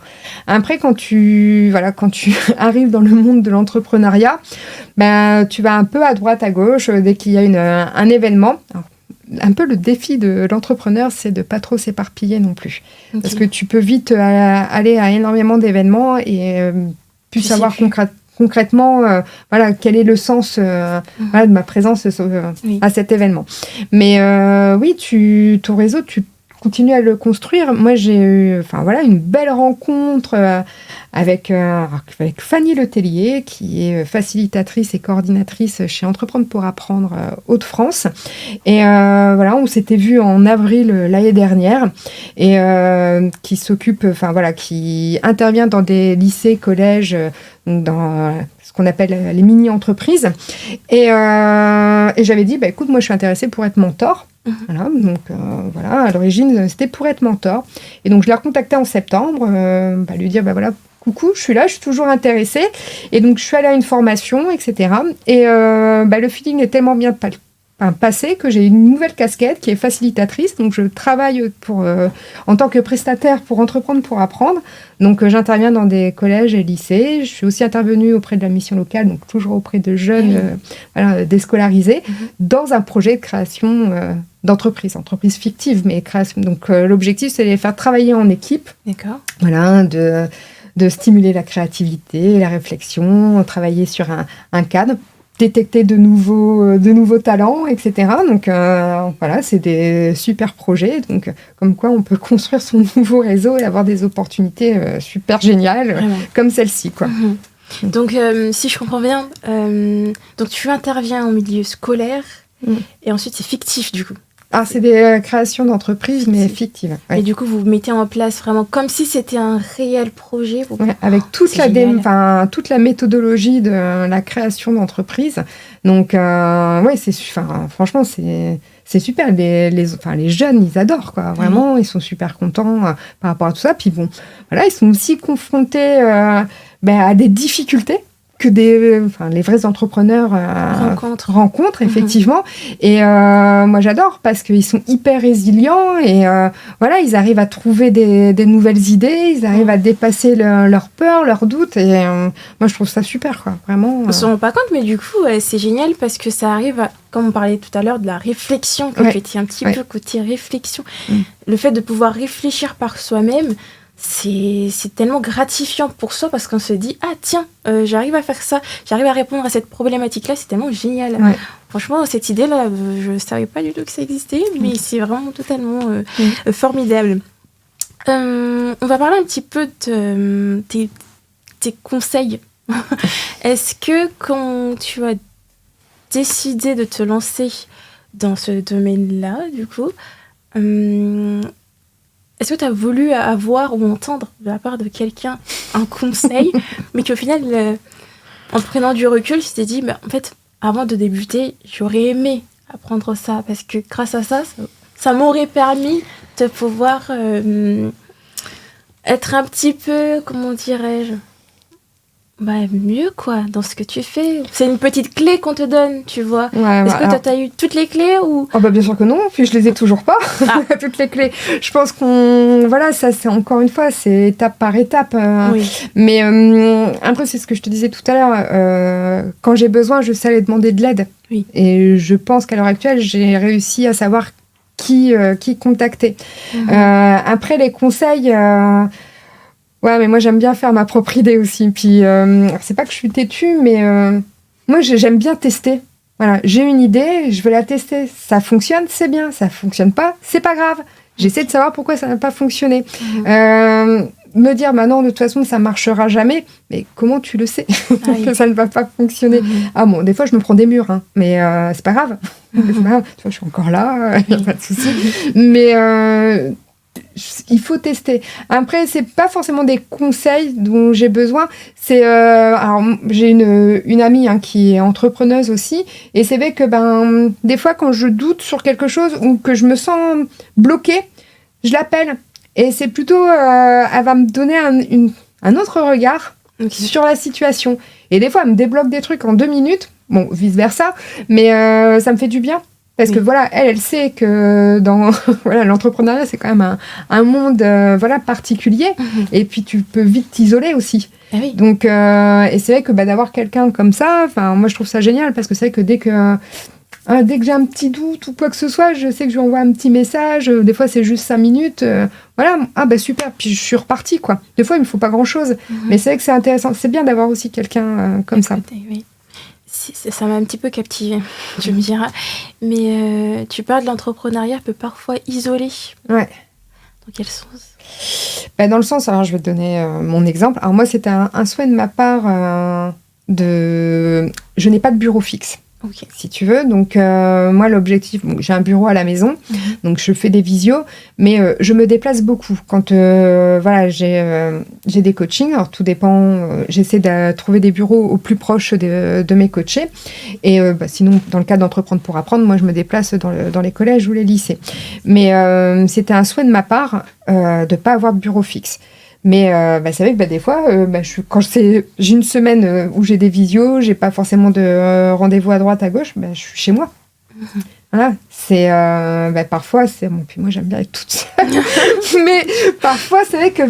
Après, quand tu arrives dans le monde de l'entrepreneuriat, tu vas un peu à droite, à gauche, dès qu'il y a un événement. Alors, un peu le défi de l'entrepreneur, c'est de pas trop s'éparpiller non plus. Okay. Parce que tu peux vite aller à énormément d'événements et plus savoir concrètement quel est le sens de ma présence à cet événement. Mais oui, ton réseau, tu continues à le construire. Moi, j'ai eu une belle rencontre avec Fanny Letellier, qui est facilitatrice et coordinatrice chez Entreprendre pour apprendre Hauts-de-France. Et on s'était vu en avril l'année dernière, et qui intervient dans des lycées, collèges, dans ce qu'on appelle les mini-entreprises. Et j'avais dit, écoute, moi je suis intéressée pour être mentor. Voilà, donc à l'origine c'était pour être mentor, et donc je l'ai recontacté en septembre, lui dire coucou, je suis là, je suis toujours intéressée, et donc je suis allée à une formation, etc. Et le feeling est tellement bien passé que j'ai une nouvelle casquette qui est facilitatrice. Donc je travaille en tant que prestataire pour Entreprendre pour apprendre. Donc j'interviens dans des collèges et lycées. Je suis aussi intervenue auprès de la mission locale, donc toujours auprès de jeunes déscolarisés, dans un projet de création entreprise fictive, mais création. Donc l'objectif, c'est de les faire travailler en équipe. D'accord. Voilà, de stimuler la créativité, la réflexion, travailler sur un cadre, détecter de nouveaux talents, etc. Donc c'est des super projets. Donc comme quoi on peut construire son nouveau réseau et avoir des opportunités super géniales comme celle-ci, quoi. Donc si je comprends bien, donc tu interviens en milieu scolaire et ensuite c'est fictif du coup. Ah, c'est des créations d'entreprises, mais fictives. Ouais. Et du coup, vous mettez en place vraiment comme si c'était un réel projet. Avec toute la méthodologie de la création d'entreprise. Donc, franchement, c'est super. Les jeunes, ils adorent, quoi. Vraiment, ils sont super contents par rapport à tout ça. Puis bon, ils sont aussi confrontés à des difficultés que les vrais entrepreneurs rencontrent effectivement. Et moi j'adore parce qu'ils sont hyper résilients et ils arrivent à trouver des nouvelles idées, ils arrivent à dépasser leurs peurs, leurs doutes, et moi je trouve ça super, quoi, vraiment. On se rend pas compte, mais du coup c'est génial parce que ça arrive à, comme on parlait tout à l'heure de la réflexion, comme tu étais un petit peu côté réflexion, le fait de pouvoir réfléchir par soi-même, c'est tellement gratifiant pour soi parce qu'on se dit tiens, j'arrive à faire ça, j'arrive à répondre à cette problématique là, c'est tellement génial. Franchement, cette idée là, je savais pas du tout que ça existait, mais c'est vraiment totalement formidable. On va parler un petit peu de tes conseils. Est-ce que quand tu as décidé de te lancer dans ce domaine là, du coup, est-ce que tu as voulu avoir ou entendre de la part de quelqu'un un conseil, mais qu'au final, en prenant du recul, tu t'es dit, en fait, avant de débuter, j'aurais aimé apprendre ça, parce que grâce à ça m'aurait permis de pouvoir être un petit peu, comment dirais-je, mieux quoi dans ce que tu fais. C'est une petite clé qu'on te donne, tu vois. Ouais, Est-ce que toi t'as eu toutes les clés ou... Oh bien sûr que non, puis je les ai toujours pas, toutes les clés. Je pense ça c'est encore une fois, c'est étape par étape. Oui. Mais après c'est ce que je te disais tout à l'heure, quand j'ai besoin, je sais aller demander de l'aide. Oui. Et je pense qu'à l'heure actuelle, j'ai réussi à savoir qui contacter. Après les conseils... Ouais, mais moi, j'aime bien faire ma propre idée aussi. Puis, c'est pas que je suis têtue, mais moi, j'aime bien tester. Voilà, j'ai une idée, je veux la tester. Ça fonctionne, c'est bien. Ça fonctionne pas, c'est pas grave. J'essaie de savoir pourquoi ça n'a pas fonctionné. Me dire, non, de toute façon, ça marchera jamais. Mais comment tu le sais que ça ne va pas fonctionner? Ah bon, des fois, je me prends des murs, hein, mais c'est pas grave. C'est pas grave. Tu vois, je suis encore là, y a pas de souci. Mais... il faut tester. Après, c'est pas forcément des conseils dont j'ai besoin. C'est alors j'ai une amie qui est entrepreneuse aussi, et c'est vrai que des fois quand je doute sur quelque chose ou que je me sens bloquée, je l'appelle et c'est plutôt elle va me donner un autre regard sur la situation. Et des fois, elle me débloque des trucs en 2 minutes. Bon, vice versa, mais ça me fait du bien. Parce que voilà, elle sait que dans l'entrepreneuriat, c'est quand même un monde particulier. Et puis, tu peux vite t'isoler aussi. Ah oui. Donc, et c'est vrai que d'avoir quelqu'un comme ça, moi, je trouve ça génial. Parce que c'est vrai que dès que j'ai un petit doute ou quoi que ce soit, je sais que je lui envoie un petit message. Des fois, c'est juste 5 minutes. Super. Puis, je suis repartie, quoi. Des fois, il me faut pas grand-chose. Mais c'est vrai que c'est intéressant. C'est bien d'avoir aussi quelqu'un comme ça. Oui. Ça m'a un petit peu captivée, tu me diras. Mais tu parles de l'entrepreneuriat peut parfois isoler. Ouais. Dans quel sens? Dans le sens, alors je vais te donner mon exemple. Alors moi, c'était un souhait de ma part Je n'ai pas de bureau fixe. Okay. Si tu veux. Donc, moi, l'objectif, j'ai un bureau à la maison, donc je fais des visios, mais je me déplace beaucoup. Quand j'ai des coachings, alors tout dépend, j'essaie de trouver des bureaux au plus proche de mes coachés. Et sinon, dans le cas d'Entreprendre pour apprendre, moi, je me déplace dans les collèges ou les lycées. Mais c'était un souhait de ma part de ne pas avoir de bureau fixe. Mais c'est vrai que des fois, quand j'ai une semaine où j'ai des visios, j'ai pas forcément de rendez-vous à droite, à gauche, je suis chez moi. Voilà, c'est parfois c'est bon. Puis moi j'aime bien être toute seule, mais parfois c'est vrai que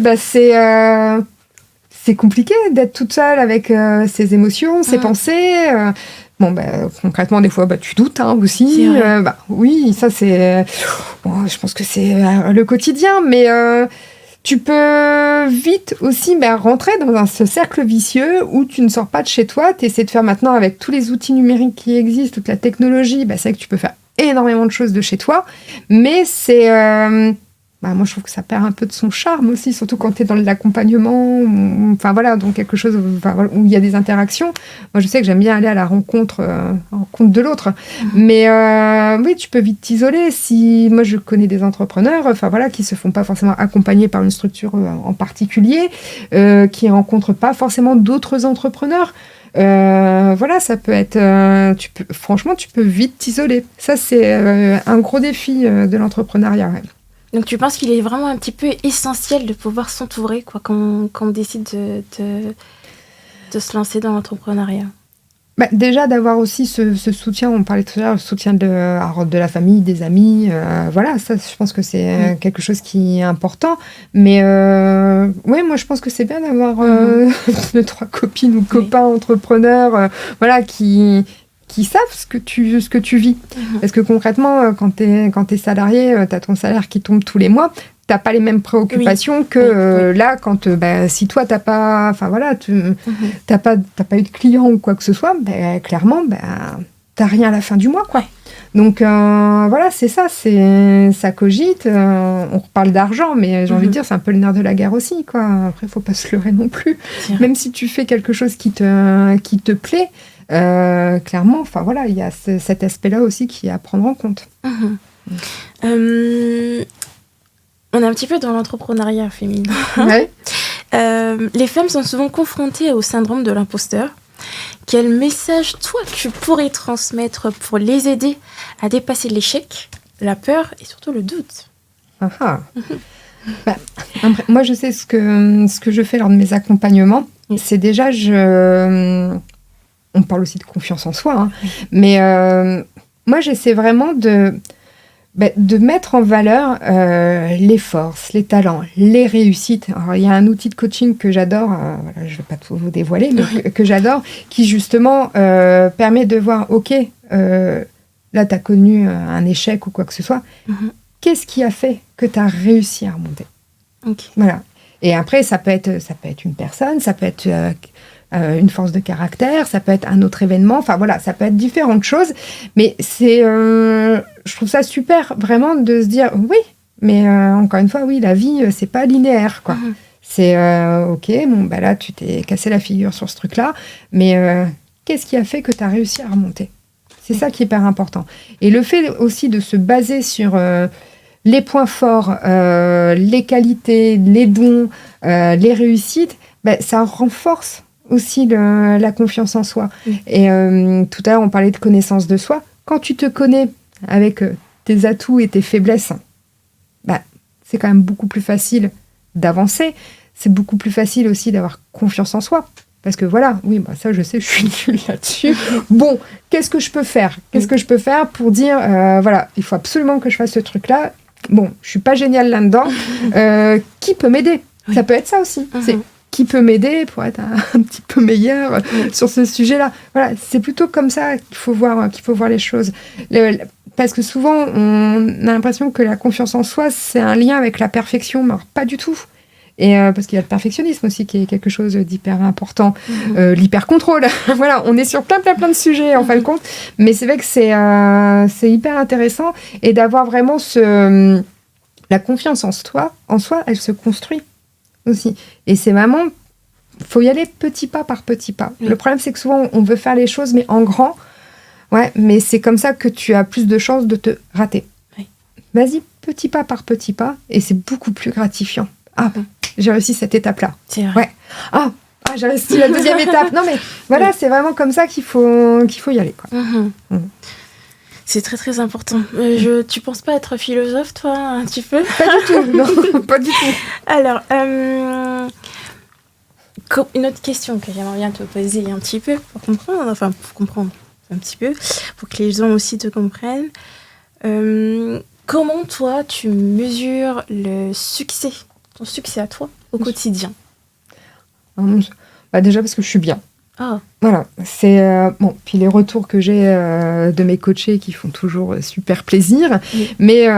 c'est compliqué d'être toute seule avec ses émotions, ses pensées. Concrètement, des fois, tu doutes aussi. Oui, ça c'est. Je pense que c'est le quotidien, mais. Tu peux vite aussi rentrer dans ce cercle vicieux où tu ne sors pas de chez toi. Tu essaies de faire maintenant avec tous les outils numériques qui existent, toute la technologie. C'est vrai que tu peux faire énormément de choses de chez toi. Mais c'est... moi, je trouve que ça perd un peu de son charme aussi, surtout quand tu es dans l'accompagnement. Dans quelque chose où il y a des interactions. Moi, je sais que j'aime bien aller à la rencontre de l'autre. Mais oui, tu peux vite t'isoler. Moi, je connais des entrepreneurs qui ne se font pas forcément accompagner par une structure en particulier, qui ne rencontrent pas forcément d'autres entrepreneurs. Ça peut être... franchement, tu peux vite t'isoler. Ça, c'est un gros défi de l'entrepreneuriat. Ouais. Donc tu penses qu'il est vraiment un petit peu essentiel de pouvoir s'entourer quand on décide de se lancer dans l'entrepreneuriat? Déjà d'avoir aussi ce soutien, on parlait tout à l'heure, le soutien de la famille, des amis, ça je pense que c'est quelque chose qui est important. Mais moi je pense que c'est bien d'avoir 2-3 copines ou copains entrepreneurs qui savent ce que tu vis. Parce que concrètement, quand t'es salarié, t'as ton salaire qui tombe tous les mois, t'as pas les mêmes préoccupations que là, quand si toi t'as pas, t'as pas eu de clients ou quoi que ce soit, clairement, t'as rien à la fin du mois, quoi. Donc c'est ça, ça cogite. On reparle d'argent, mais j'ai envie de dire, c'est un peu le nerf de la guerre aussi, quoi. Après, faut pas se leurrer non plus. Même si tu fais quelque chose qui te plaît. Clairement, il y a cet aspect-là aussi qui est à prendre en compte. On est un petit peu dans l'entrepreneuriat féminin. Ouais. Les femmes sont souvent confrontées au syndrome de l'imposteur. Quel message, toi, tu pourrais transmettre pour les aider à dépasser l'échec, la peur et surtout le doute? Bah, après, moi, je sais ce que je fais lors de mes accompagnements. C'est déjà, on parle aussi de confiance en soi, hein, mais moi, j'essaie vraiment de mettre en valeur les forces, les talents, les réussites. Alors, il y a un outil de coaching que j'adore, voilà, je ne vais pas tout vous dévoiler, mais que j'adore, qui justement permet de voir, ok, là, tu as connu un échec ou quoi que ce soit. Qu'est-ce qui a fait que tu as réussi à remonter? Voilà. Et après, ça peut être une personne, ça peut être une force de caractère, ça peut être un autre événement, enfin voilà, ça peut être différentes choses, mais je trouve ça super vraiment de se dire, oui, mais encore une fois, oui, la vie, c'est pas linéaire, quoi. C'est, ok, bon, bah là, tu t'es cassé la figure sur ce truc-là, mais qu'est-ce qui a fait que tu as réussi à remonter? C'est ça qui est hyper important. Et le fait aussi de se baser sur les points forts, les qualités, les dons, les réussites, ça renforce aussi la confiance en soi. Et tout à l'heure, on parlait de connaissance de soi. Quand tu te connais avec tes atouts et tes faiblesses, c'est quand même beaucoup plus facile d'avancer. C'est beaucoup plus facile aussi d'avoir confiance en soi. Parce que voilà, oui, ça je sais, je suis nulle là-dessus. Bon, qu'est-ce que je peux faire? Qu'est-ce que je peux faire pour dire, voilà, il faut absolument que je fasse ce truc-là. Bon, je suis pas géniale là-dedans. Qui peut m'aider? Ça peut être ça aussi. C'est qui peut m'aider pour être un petit peu meilleur sur ce sujet-là. Voilà, c'est plutôt comme ça qu'il faut voir les choses. Parce que souvent, on a l'impression que la confiance en soi, c'est un lien avec la perfection, mais alors, pas du tout. Et parce qu'il y a le perfectionnisme aussi, qui est quelque chose d'hyper important. L'hyper-contrôle. Voilà, on est sur plein de sujets, en fin de compte. Mais c'est vrai que c'est hyper intéressant. Et d'avoir vraiment la confiance en soi, elle se construit aussi. Et c'est vraiment, faut y aller petit pas par petit pas. Le problème, c'est que souvent, on veut faire les choses, mais en grand. Ouais, mais c'est comme ça que tu as plus de chances de te rater. Vas-y, petit pas par petit pas, et c'est beaucoup plus gratifiant. J'ai réussi cette étape-là. C'est vrai. Ouais. J'ai réussi la deuxième étape. Non, mais voilà, c'est vraiment comme ça qu'il faut y aller, quoi. C'est très, très important. Tu penses pas être philosophe, toi, un petit peu? Pas du tout, non, pas du tout. Alors, une autre question que j'aimerais bien te poser un petit peu pour comprendre un petit peu, pour que les gens aussi te comprennent. Comment, toi, tu mesures ton succès à toi au quotidien? Déjà parce que je suis bien. Ah. Voilà, c'est bon. Puis les retours que j'ai de mes coachés qui font toujours super plaisir. Mais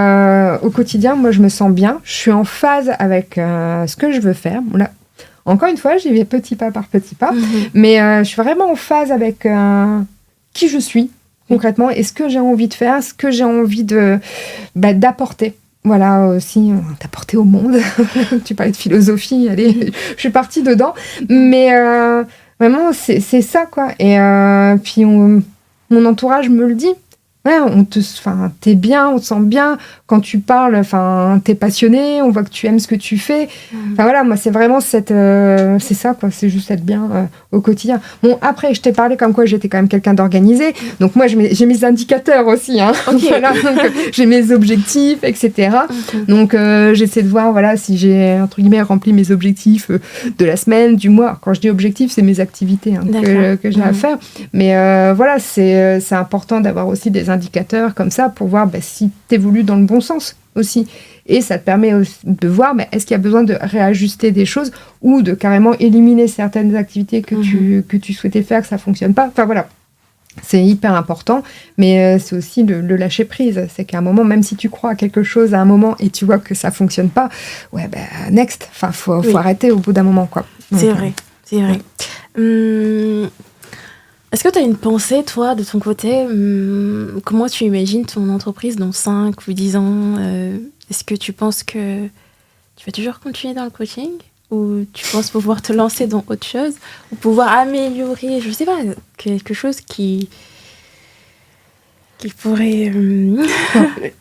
au quotidien, moi, je me sens bien. Je suis en phase avec ce que je veux faire. Là, encore une fois, j'y vais petit pas par petit pas. Mais je suis vraiment en phase avec qui je suis concrètement et ce que j'ai envie de faire, ce que j'ai envie d'apporter. Voilà, aussi, d'apporter au monde. Tu parlais de philosophie, allez, je suis partie dedans. Mais vraiment, c'est ça, quoi. Et puis, mon entourage me le dit. Ouais, t'es bien, on te sent bien. Quand tu parles, t'es passionné, on voit que tu aimes ce que tu fais. Enfin, voilà, moi, c'est vraiment c'est ça, quoi. C'est juste être bien au quotidien. Bon, après, je t'ai parlé comme quoi j'étais quand même quelqu'un d'organisé. Donc, moi, j'ai mes indicateurs aussi, hein. Voilà, donc, j'ai mes objectifs, etc. Donc, j'essaie de voir, voilà, si j'ai, entre guillemets, rempli mes objectifs de la semaine, du mois. Quand je dis objectifs, c'est mes activités que j'ai à faire. Mais voilà, c'est important d'avoir aussi des indicateurs comme ça pour voir si tu évolues dans le bon sens aussi. Et ça te permet de voir est-ce qu'il y a besoin de réajuster des choses ou de carrément éliminer certaines activités que tu souhaitais faire, que ça ne fonctionne pas. Enfin voilà, c'est hyper important, mais c'est aussi le lâcher prise. C'est qu'à un moment, même si tu crois à quelque chose à un moment et tu vois que ça ne fonctionne pas, next. Enfin, faut arrêter au bout d'un moment, quoi. Donc, c'est vrai. Est-ce que tu as une pensée, toi, de ton côté? Comment tu imagines ton entreprise dans 5 ou 10 ans? Est-ce que tu penses que tu vas toujours continuer dans le coaching? Ou tu penses pouvoir te lancer dans autre chose? Ou pouvoir améliorer, je sais pas, quelque chose qui pourrait...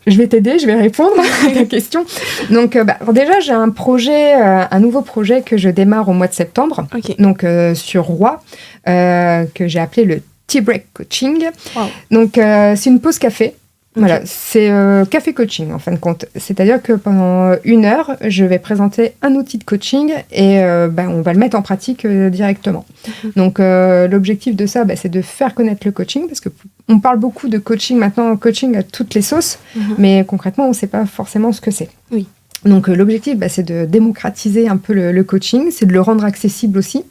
Je vais t'aider, je vais répondre à ta question. Donc, déjà, j'ai un nouveau projet que je démarre au mois de septembre. Donc, sur Roy, que j'ai appelé le Tea Break Coaching. Wow. Donc, c'est une pause café. Voilà, c'est café coaching en fin de compte. C'est-à-dire que pendant 1 heure, je vais présenter un outil de coaching et on va le mettre en pratique directement. Donc l'objectif de ça, c'est de faire connaître le coaching parce qu'on parle beaucoup de coaching maintenant, coaching à toutes les sauces, mais concrètement, on ne sait pas forcément ce que c'est. Oui. Donc l'objectif, c'est de démocratiser un peu le coaching, c'est de le rendre accessible aussi.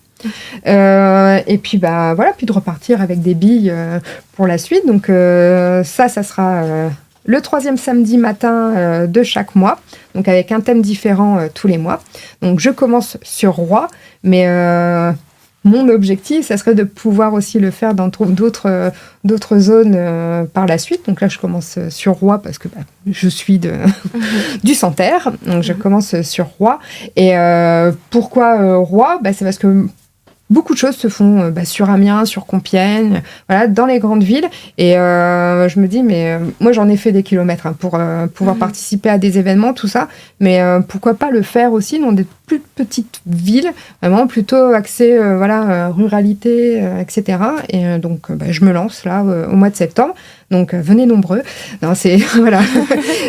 Et puis puis de repartir avec des billes pour la suite. Donc ça sera le 3e samedi matin de chaque mois, donc avec un thème différent tous les mois. Donc je commence sur Roy, mais mon objectif, ça serait de pouvoir aussi le faire dans d'autres zones par la suite. Donc là, je commence sur Roy parce que je suis du Santerre. Donc je commence sur Roy. Et pourquoi Roy ? C'est parce que beaucoup de choses se font sur Amiens, sur Compiègne, voilà, dans les grandes villes. Et je me dis, mais moi, j'en ai fait des kilomètres pour pouvoir participer à des événements, tout ça. Mais pourquoi pas le faire aussi dans des plus petites villes, vraiment plutôt axées, ruralité, etc. Et donc, je me lance là au mois de septembre. Donc, venez nombreux. Non, voilà.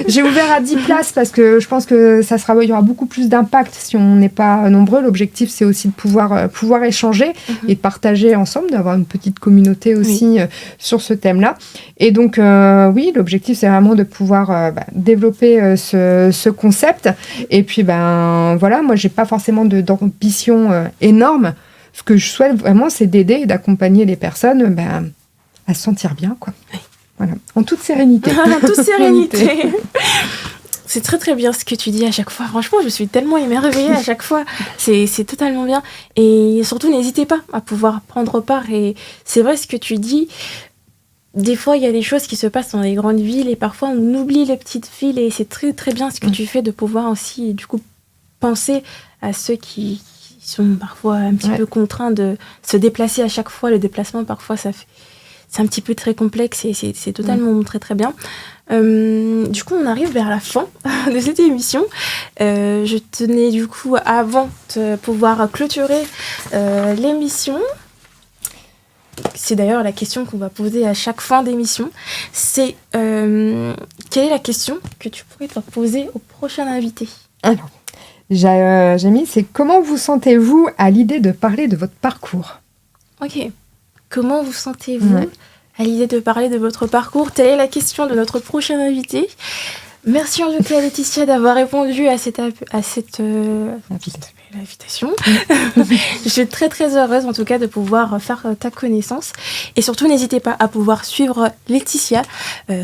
J'ai ouvert à 10 places parce que je pense que il y aura beaucoup plus d'impact si on n'est pas nombreux. L'objectif, c'est aussi de pouvoir échanger et de partager ensemble, d'avoir une petite communauté aussi sur ce thème-là. Et donc, oui, l'objectif, c'est vraiment de pouvoir développer ce concept. Et puis, voilà, moi, j'ai pas forcément d'ambition énorme. Ce que je souhaite vraiment, c'est d'aider et d'accompagner les personnes à se sentir bien, quoi. Oui. Voilà, en toute sérénité. En toute sérénité. C'est très très bien ce que tu dis à chaque fois. Franchement, je suis tellement émerveillée à chaque fois. C'est totalement bien. Et surtout, n'hésitez pas à pouvoir prendre part. Et c'est vrai ce que tu dis. Des fois, il y a des choses qui se passent dans les grandes villes et parfois on oublie les petites villes. Et c'est très très bien ce que tu fais de pouvoir aussi, du coup, penser à ceux qui sont parfois un petit peu contraints de se déplacer à chaque fois. Le déplacement, parfois, c'est un petit peu très complexe et c'est totalement très très bien. Du coup, on arrive vers la fin de cette émission. Je tenais du coup, avant de pouvoir clôturer l'émission, c'est d'ailleurs la question qu'on va poser à chaque fin d'émission, c'est quelle est la question que tu pourrais te poser au prochain invité ? Alors, Jamie, c'est comment vous sentez-vous à l'idée de parler de votre parcours ? Ok. Comment vous sentez-vous à l'idée de parler de votre parcours ? Telle est la question de notre prochain invité. Merci en tout cas, Laetitia, d'avoir répondu à cette invitation. Je suis très très heureuse en tout cas de pouvoir faire ta connaissance. Et surtout, n'hésitez pas à pouvoir suivre Laetitia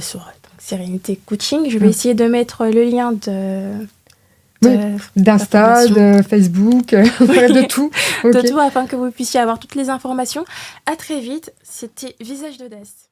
sur Sérénité Coaching. Je vais essayer de mettre le lien d'Insta, de Facebook, de tout. De tout, afin que vous puissiez avoir toutes les informations. À très vite. C'était Visage d'Audace.